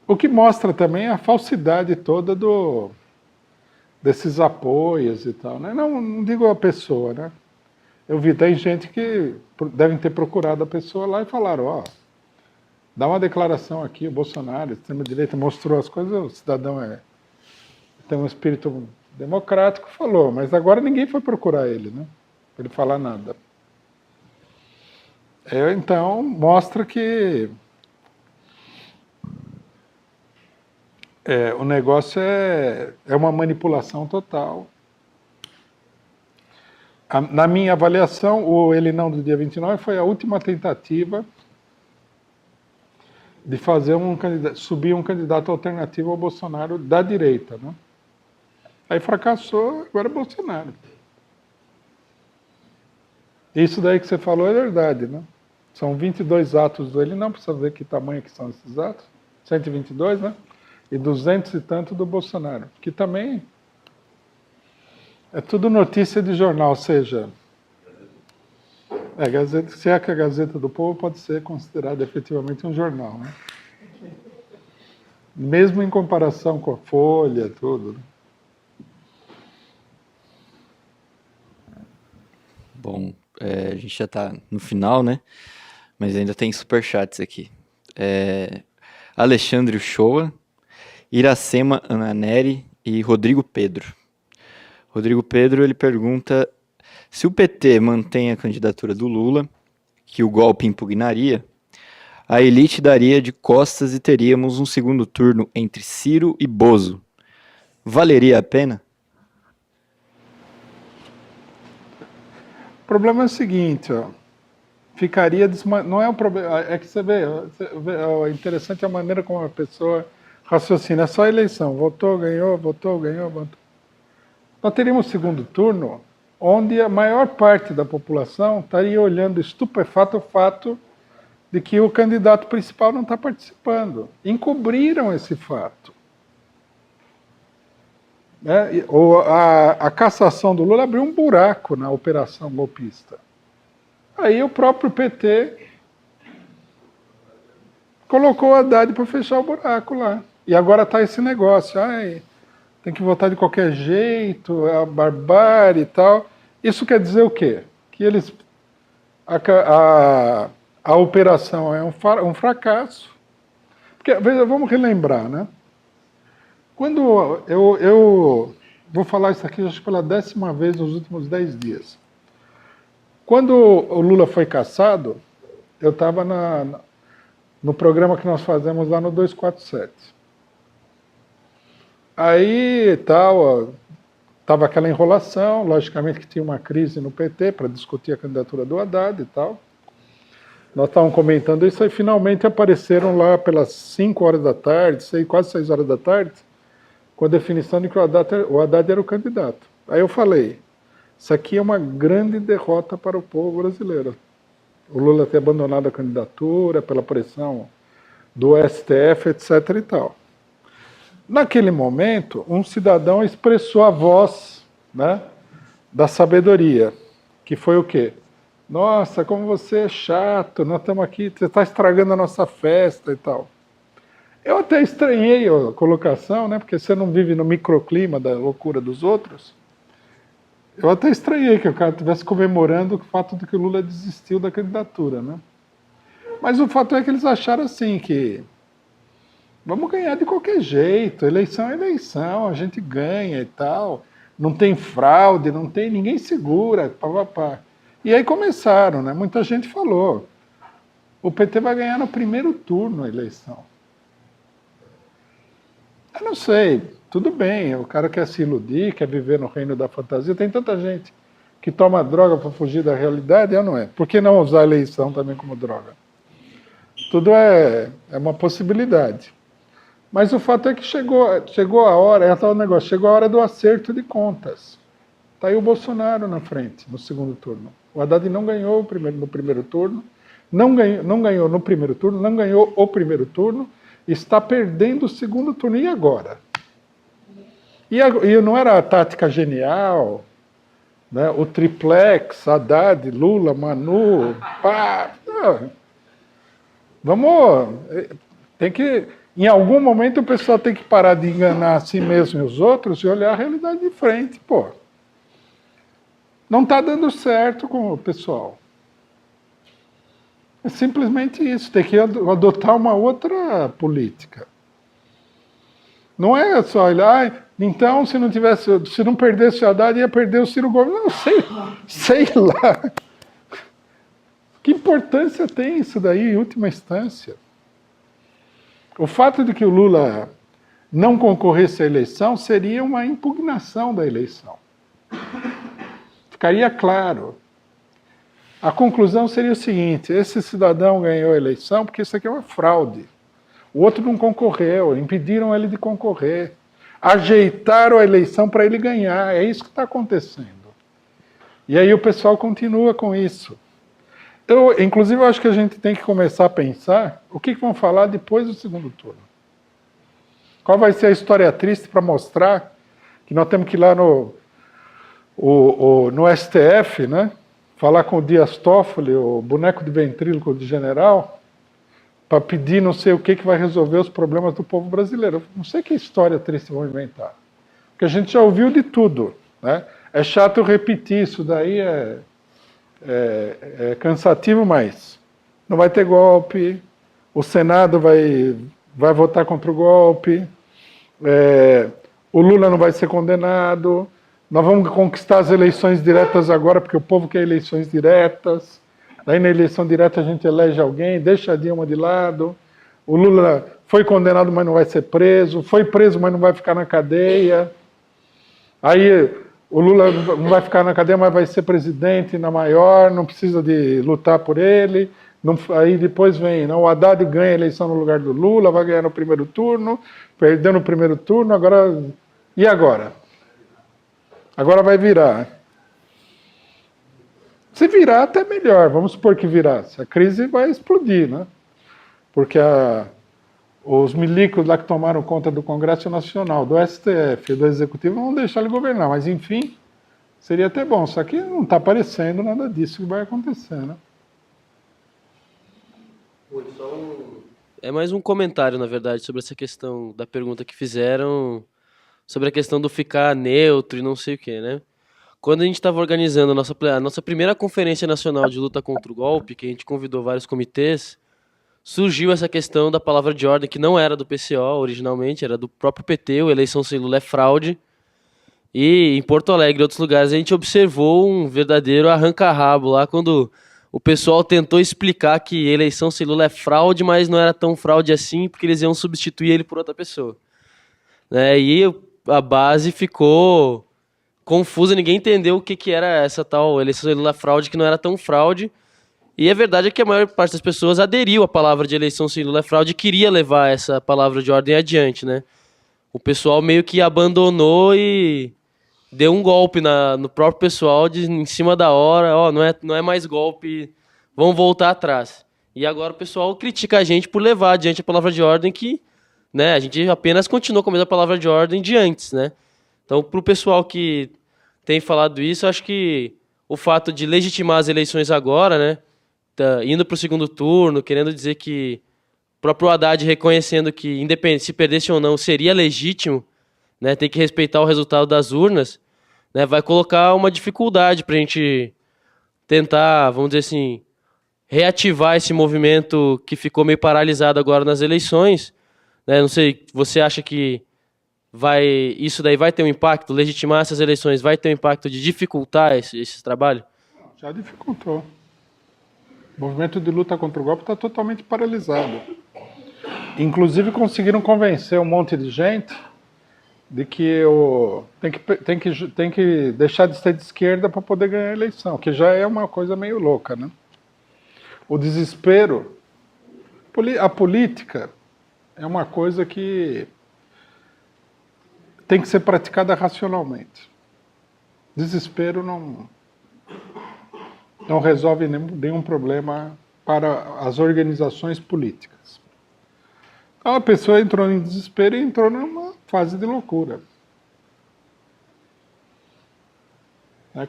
O que mostra também a falsidade toda desses apoios e tal, né? Não digo a pessoa, né? Eu vi, tem gente que devem ter procurado a pessoa lá e falaram, dá uma declaração aqui, o Bolsonaro, a extrema-direita mostrou as coisas, o cidadão tem um espírito democrático, falou, mas agora ninguém foi procurar ele, né? Para ele falar nada. Então, mostra que o negócio é uma manipulação total. Na minha avaliação, o Ele Não do dia 29 foi a última tentativa de fazer subir um candidato alternativo ao Bolsonaro da direita, né? Aí fracassou, agora é Bolsonaro. Isso daí que você falou é verdade, né? São 22 atos do Ele Não, precisa ver que tamanho que são esses atos. 122, né? E 200 e tanto do Bolsonaro, que também é tudo notícia de jornal, ou seja, se é que a Gazeta do Povo pode ser considerada efetivamente um jornal, né? Mesmo em comparação com a Folha, tudo. Né? Bom, a gente já está no final, né? Mas ainda tem superchats aqui. Alexandre Uchoa, Iracema Ananeri e Rodrigo Pedro. Rodrigo Pedro, ele pergunta se o PT mantém a candidatura do Lula, que o golpe impugnaria, a elite daria de costas e teríamos um segundo turno entre Ciro e Bozo. Valeria a pena? O problema é o seguinte, ó, ficaria não é um problema, é que você vê, é interessante a maneira como a pessoa raciocina, é só a eleição, votou, ganhou, votou, ganhou, votou. Nós teríamos segundo turno, onde a maior parte da população estaria olhando estupefato o fato de que o candidato principal não está participando. Encobriram esse fato. A cassação do Lula abriu um buraco na operação golpista. Aí o próprio PT colocou o Haddad para fechar o buraco lá. E agora está esse negócio, tem que votar de qualquer jeito, é a barbárie e tal. Isso quer dizer o quê? Que eles... A operação é um fracasso. Porque, vamos relembrar, né? Quando eu vou falar isso aqui, acho que pela 10ª vez nos últimos 10 dias. Quando o Lula foi cassado, eu estava no programa que nós fazemos lá no 247. Aí estava aquela enrolação, logicamente que tinha uma crise no PT para discutir a candidatura do Haddad e tal. Nós estávamos comentando isso e finalmente apareceram lá pelas 5 horas da tarde, quase 6 horas da tarde, com a definição de que o Haddad era o candidato. Aí eu falei, isso aqui é uma grande derrota para o povo brasileiro. O Lula ter abandonado a candidatura pela pressão do STF, etc. e tal. Naquele momento, um cidadão expressou a voz, né, da sabedoria, que foi o quê? Nossa, como você é chato, nós estamos aqui, você está estragando a nossa festa e tal. Eu até estranhei a colocação, né, porque você não vive no microclima da loucura dos outros. Eu até estranhei que o cara estivesse comemorando o fato de que o Lula desistiu da candidatura, né? Mas o fato é que eles acharam assim que vamos ganhar de qualquer jeito, eleição é eleição, a gente ganha e tal, não tem fraude, não tem, ninguém segura, pá. E aí começaram, né? Muita gente falou, o PT vai ganhar no primeiro turno a eleição. Eu não sei, tudo bem, o cara quer se iludir, quer viver no reino da fantasia, tem tanta gente que toma droga para fugir da realidade, não é? Por que não usar a eleição também como droga? Tudo é uma possibilidade. Mas o fato é que chegou a hora, é tal negócio, chegou a hora do acerto de contas. Está aí o Bolsonaro na frente, no segundo turno. O Haddad não ganhou no primeiro turno, não ganhou no primeiro turno, não ganhou o primeiro turno, está perdendo o segundo turno. E agora? E não era a tática genial, né? O triplex, Haddad, Lula, Manu, pá. Tem que... Em algum momento o pessoal tem que parar de enganar a si mesmo e os outros e olhar a realidade de frente, pô. Não está dando certo com o pessoal. É simplesmente isso, tem que adotar uma outra política. Não é só olhar, então se não perdesse o Haddad, ia perder o Ciro Gomes. Não, sei lá. Que importância tem isso daí em última instância? O fato de que o Lula não concorresse à eleição seria uma impugnação da eleição. Ficaria claro. A conclusão seria o seguinte, esse cidadão ganhou a eleição porque isso aqui é uma fraude. O outro não concorreu, impediram ele de concorrer. Ajeitaram a eleição para ele ganhar, é isso que está acontecendo. E aí o pessoal continua com isso. Inclusive, eu acho que a gente tem que começar a pensar o que vão falar depois do segundo turno. Qual vai ser a história triste para mostrar que nós temos que ir lá no STF, né, falar com o Dias Toffoli, o boneco de ventríloco de general, para pedir não sei o que vai resolver os problemas do povo brasileiro. Não sei que história triste vão inventar. Porque a gente já ouviu de tudo, né? É chato eu repetir, isso daí é cansativo, mas não vai ter golpe, o Senado vai votar contra o golpe, o Lula não vai ser condenado, nós vamos conquistar as eleições diretas agora, porque o povo quer eleições diretas, daí na eleição direta a gente elege alguém, deixa a Dilma de lado, o Lula foi condenado, mas não vai ser preso, foi preso, mas não vai ficar na cadeia, aí o Lula não vai ficar na cadeia, mas vai ser presidente na maior, não precisa de lutar por ele. Aí depois vem, não, o Haddad ganha a eleição no lugar do Lula, vai ganhar no primeiro turno, perdeu no primeiro turno, agora... E agora? Agora vai virar. Se virar, até melhor, vamos supor que virasse. A crise vai explodir, né? Porque os milicos lá que tomaram conta do Congresso Nacional, do STF e do Executivo não vão deixar ele governar, mas enfim, seria até bom, só que não está aparecendo nada disso que vai acontecer, né? É mais um comentário, na verdade, sobre essa questão da pergunta que fizeram, sobre a questão do ficar neutro e não sei o quê, né? Quando a gente estava organizando a nossa primeira conferência nacional de luta contra o golpe, que a gente convidou vários comitês, surgiu essa questão da palavra de ordem, que não era do PCO originalmente, era do próprio PT, o eleição sem Lula é fraude. E em Porto Alegre e outros lugares a gente observou um verdadeiro arranca-rabo lá, quando o pessoal tentou explicar que eleição sem Lula é fraude, mas não era tão fraude assim, porque eles iam substituir ele por outra pessoa. Né? E a base ficou confusa, ninguém entendeu o que era essa tal eleição sem Lula fraude, que não era tão fraude. E a verdade é que a maior parte das pessoas aderiu à palavra de eleição sem Lula fraude e queria levar essa palavra de ordem adiante, né? O pessoal meio que abandonou e deu um golpe no próprio pessoal em cima da hora, não é mais golpe, vamos voltar atrás. E agora o pessoal critica a gente por levar adiante a palavra de ordem que, né, a gente apenas continuou com a mesma palavra de ordem de antes, né? Então, para o pessoal que tem falado isso, acho que o fato de legitimar as eleições agora, né, indo para o segundo turno, querendo dizer que o próprio Haddad reconhecendo que, independente se perdesse ou não, seria legítimo, né, tem que respeitar o resultado das urnas, né, vai colocar uma dificuldade para a gente tentar, vamos dizer assim, reativar esse movimento que ficou meio paralisado agora nas eleições. Né, não sei, você acha que isso daí vai ter um impacto, legitimar essas eleições vai ter um impacto de dificultar esse trabalho? Já dificultou. O movimento de luta contra o golpe está totalmente paralisado. Inclusive conseguiram convencer um monte de gente de que tem que deixar de ser de esquerda para poder ganhar a eleição, que já é uma coisa meio louca, né? O desespero, a política é uma coisa que tem que ser praticada racionalmente. Desespero não resolve nenhum problema para as organizações políticas. Então a pessoa entrou em desespero e entrou numa fase de loucura.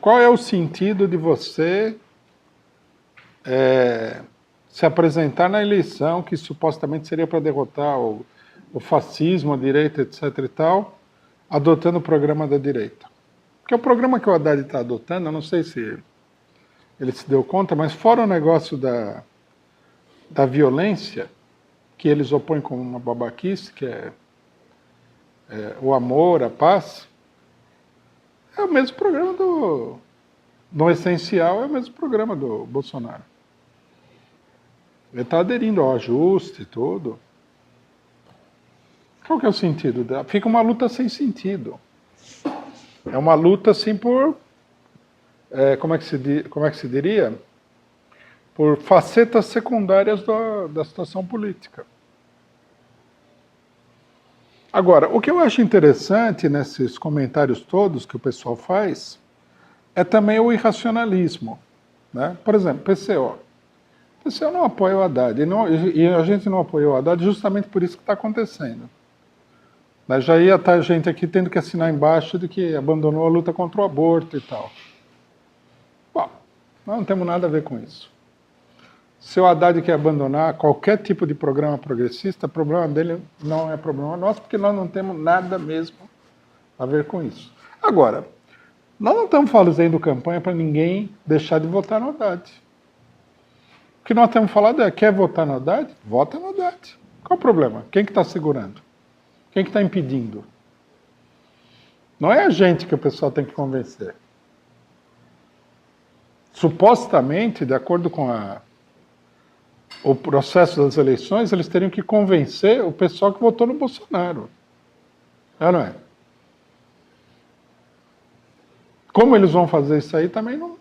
Qual é o sentido de você se apresentar na eleição, que supostamente seria para derrotar o fascismo, a direita, etc. e tal, adotando o programa da direita? Porque o programa que o Haddad está adotando, eu não sei se ele se deu conta, mas fora o negócio da violência, que eles opõem como uma babaquice, que é o amor, a paz, é o mesmo programa no essencial, é o mesmo programa do Bolsonaro. Ele está aderindo ao ajuste e tudo. Qual que é o sentido? Fica uma luta sem sentido. É uma luta assim por... como é que se diria? Por facetas secundárias da situação política. Agora, o que eu acho interessante nesses comentários todos que o pessoal faz é também o irracionalismo. Né? Por exemplo, PCO. O PCO não apoia o Haddad. E a gente não apoiou o Haddad justamente por isso que está acontecendo. Mas já ia estar gente aqui tendo que assinar embaixo de que abandonou a luta contra o aborto e tal. Bom, nós não temos nada a ver com isso. Se o Haddad quer abandonar qualquer tipo de programa progressista, o problema dele não é problema nosso, porque nós não temos nada mesmo a ver com isso. Agora, nós não estamos fazendo campanha para ninguém deixar de votar no Haddad. O que nós temos falado é, quer votar no Haddad? Vota no Haddad. Qual o problema? Quem que está segurando? Quem que está impedindo? Não é a gente que o pessoal tem que convencer. Supostamente, de acordo com o processo das eleições, eles teriam que convencer o pessoal que votou no Bolsonaro. É ou não é? Como eles vão fazer isso aí também não...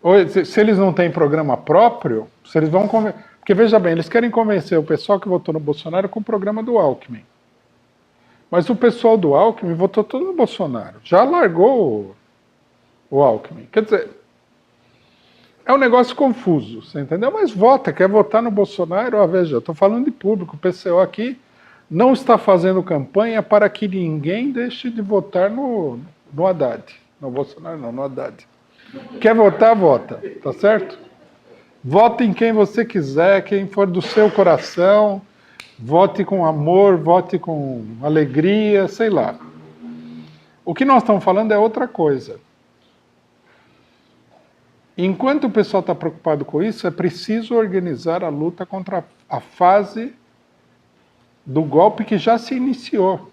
Ou, se eles não têm programa próprio, se eles vão... Porque, veja bem, eles querem convencer o pessoal que votou no Bolsonaro com o programa do Alckmin. Mas o pessoal do Alckmin votou todo no Bolsonaro. Já largou o Alckmin. Quer dizer, é um negócio confuso, você entendeu? Mas vota, quer votar no Bolsonaro? Ó, veja, eu estou falando de público. O PCO aqui não está fazendo campanha para que ninguém deixe de votar no Haddad. No Bolsonaro não, no Haddad. Quer votar, vota, tá certo? Vote em quem você quiser, quem for do seu coração, vote com amor, vote com alegria, sei lá. O que nós estamos falando é outra coisa. Enquanto o pessoal está preocupado com isso, é preciso organizar a luta contra a fase do golpe que já se iniciou.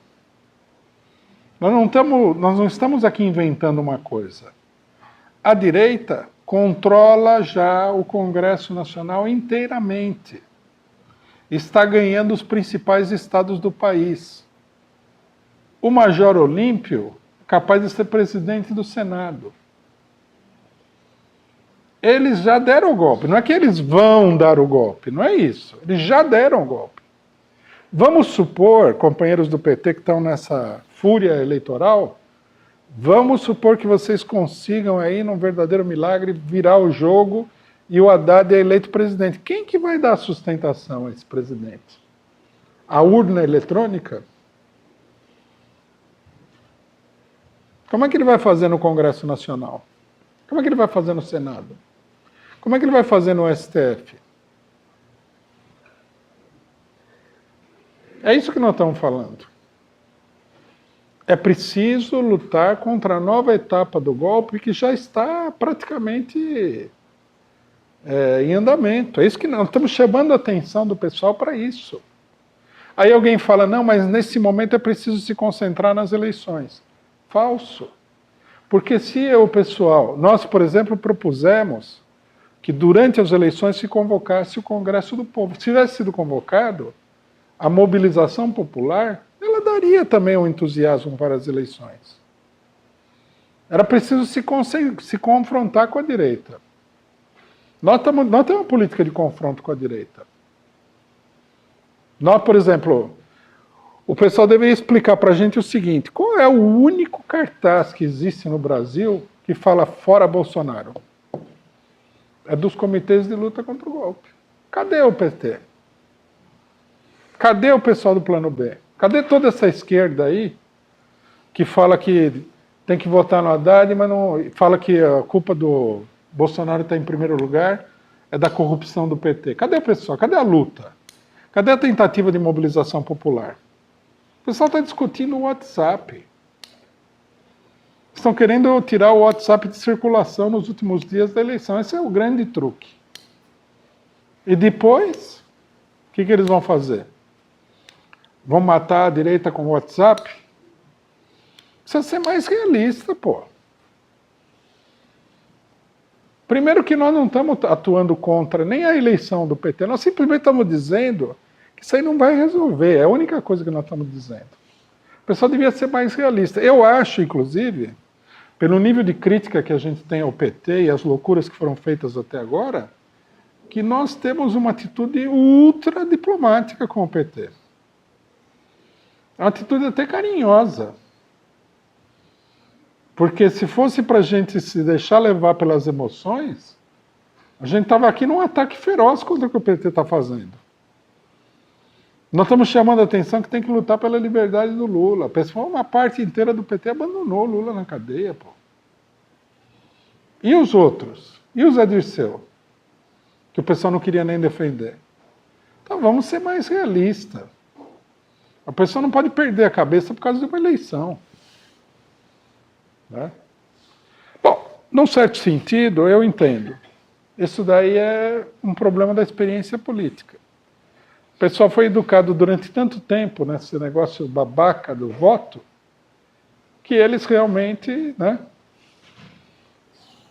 Nós não estamos aqui inventando uma coisa. A direita controla já o Congresso Nacional inteiramente. Está ganhando os principais estados do país. O Major Olímpio é capaz de ser presidente do Senado. Eles já deram o golpe. Não é que eles vão dar o golpe, não é isso. Eles já deram o golpe. Vamos supor, companheiros do PT que estão nessa fúria eleitoral, vamos supor que vocês consigam aí, num verdadeiro milagre, virar o jogo e o Haddad é eleito presidente. Quem que vai dar sustentação a esse presidente? A urna eletrônica? Como é que ele vai fazer no Congresso Nacional? Como é que ele vai fazer no Senado? Como é que ele vai fazer no STF? É isso que nós estamos falando. É preciso lutar contra a nova etapa do golpe que já está praticamente em andamento. É isso que nós estamos chamando a atenção do pessoal para isso. Aí alguém fala, não, mas nesse momento é preciso se concentrar nas eleições. Falso. Porque se o pessoal... Nós, por exemplo, propusemos que durante as eleições se convocasse o Congresso do Povo. Se tivesse sido convocado, a mobilização popular, ela daria também um entusiasmo para as eleições. Era preciso se confrontar com a direita. Nós temos uma política de confronto com a direita. Nós, por exemplo, o pessoal deveria explicar para a gente o seguinte, qual é o único cartaz que existe no Brasil que fala fora Bolsonaro? É dos comitês de luta contra o golpe. Cadê o PT? Cadê o pessoal do Plano B? Cadê toda essa esquerda aí que fala que tem que votar no Haddad, mas não fala que a culpa do Bolsonaro está em primeiro lugar, é da corrupção do PT? Cadê o pessoal? Cadê a luta? Cadê a tentativa de mobilização popular? O pessoal está discutindo o WhatsApp. Estão querendo tirar o WhatsApp de circulação nos últimos dias da eleição. Esse é o grande truque. E depois, o que eles vão fazer? Vão matar a direita com o WhatsApp? Precisa ser mais realista, pô. Primeiro que nós não estamos atuando contra nem a eleição do PT, nós simplesmente estamos dizendo que isso aí não vai resolver, é a única coisa que nós estamos dizendo. O pessoal devia ser mais realista. Eu acho, inclusive, pelo nível de crítica que a gente tem ao PT e as loucuras que foram feitas até agora, que nós temos uma atitude ultra diplomática com o PT. É uma atitude até carinhosa. Porque se fosse para a gente se deixar levar pelas emoções, a gente estava aqui num ataque feroz contra o que o PT está fazendo. Nós estamos chamando a atenção que tem que lutar pela liberdade do Lula. Uma parte inteira do PT abandonou o Lula na cadeia, pô. E os outros? E o Zé Dirceu? Que o pessoal não queria nem defender. Então vamos ser mais realistas. A pessoa não pode perder a cabeça por causa de uma eleição. Né? Bom, num certo sentido, eu entendo. Isso daí é um problema da experiência política. O pessoal foi educado durante tanto tempo nesse negócio babaca do voto, que eles realmente, né,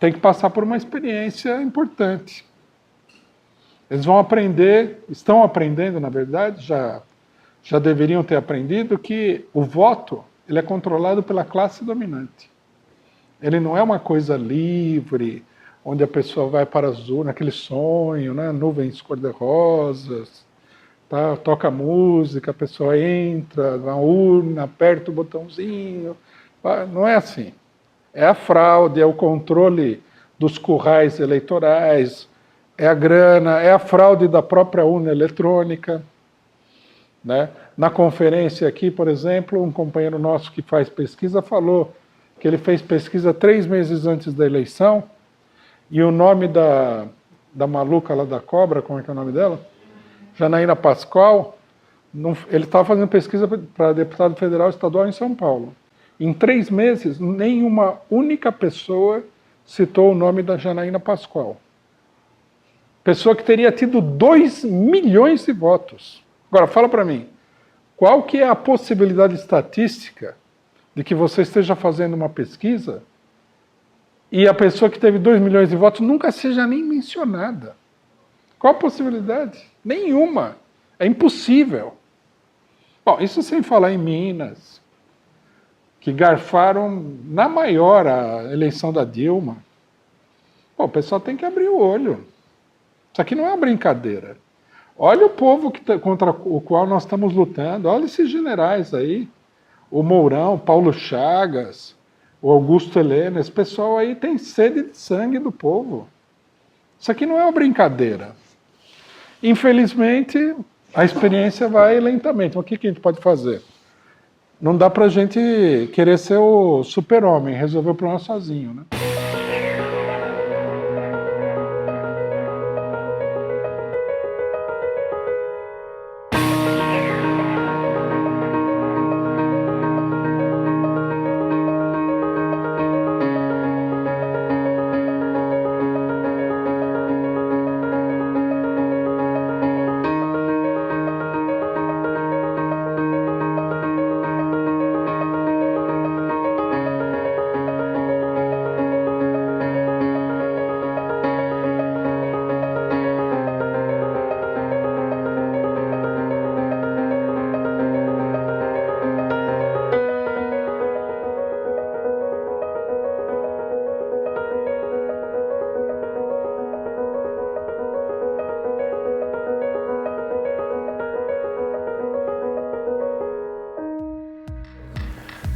têm que passar por uma experiência importante. Eles vão aprender, estão aprendendo, na verdade, já deveriam ter aprendido que o voto ele é controlado pela classe dominante. Ele não é uma coisa livre, onde a pessoa vai para azul, naquele sonho, né? Nuvens cor-de-rosas, tá? Toca música, a pessoa entra na urna, aperta o botãozinho. Não é assim. É a fraude, é o controle dos currais eleitorais, é a grana, é a fraude da própria urna eletrônica, né? Na conferência aqui, por exemplo, um companheiro nosso que faz pesquisa falou que ele fez pesquisa 3 meses antes da eleição e o nome da maluca lá da cobra, como é que é o nome dela? Janaína Pascoal, ele estava fazendo pesquisa para deputado federal estadual em São Paulo. Em 3 meses, nenhuma única pessoa citou o nome da Janaína Pascoal. Pessoa que teria tido 2 milhões de votos. Agora, fala para mim, qual que é a possibilidade estatística de que você esteja fazendo uma pesquisa e a pessoa que teve 2 milhões de votos nunca seja nem mencionada? Qual a possibilidade? Nenhuma. É impossível. Bom, isso sem falar em Minas, que garfaram na maior a eleição da Dilma. Pô, o pessoal tem que abrir o olho. Isso aqui não é uma brincadeira. Olha o povo contra o qual nós estamos lutando. Olha esses generais aí. O Mourão, Paulo Chagas, o Augusto Helena. Esse pessoal aí tem sede de sangue do povo. Isso aqui não é uma brincadeira. Infelizmente, a experiência vai lentamente. Então, o que a gente pode fazer? Não dá para a gente querer ser o super-homem, resolver o problema sozinho, né?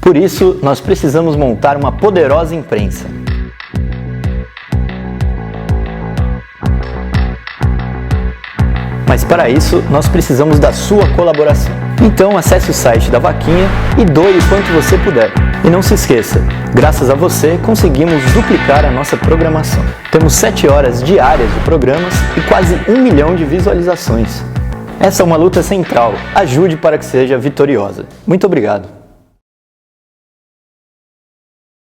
Por isso, nós precisamos montar uma poderosa imprensa. Mas para isso, nós precisamos da sua colaboração. Então acesse o site da Vaquinha e doe o quanto você puder. E não se esqueça, graças a você conseguimos duplicar a nossa programação. Temos 7 horas diárias de programas e quase 1 milhão de visualizações. Essa é uma luta central. Ajude para que seja vitoriosa. Muito obrigado.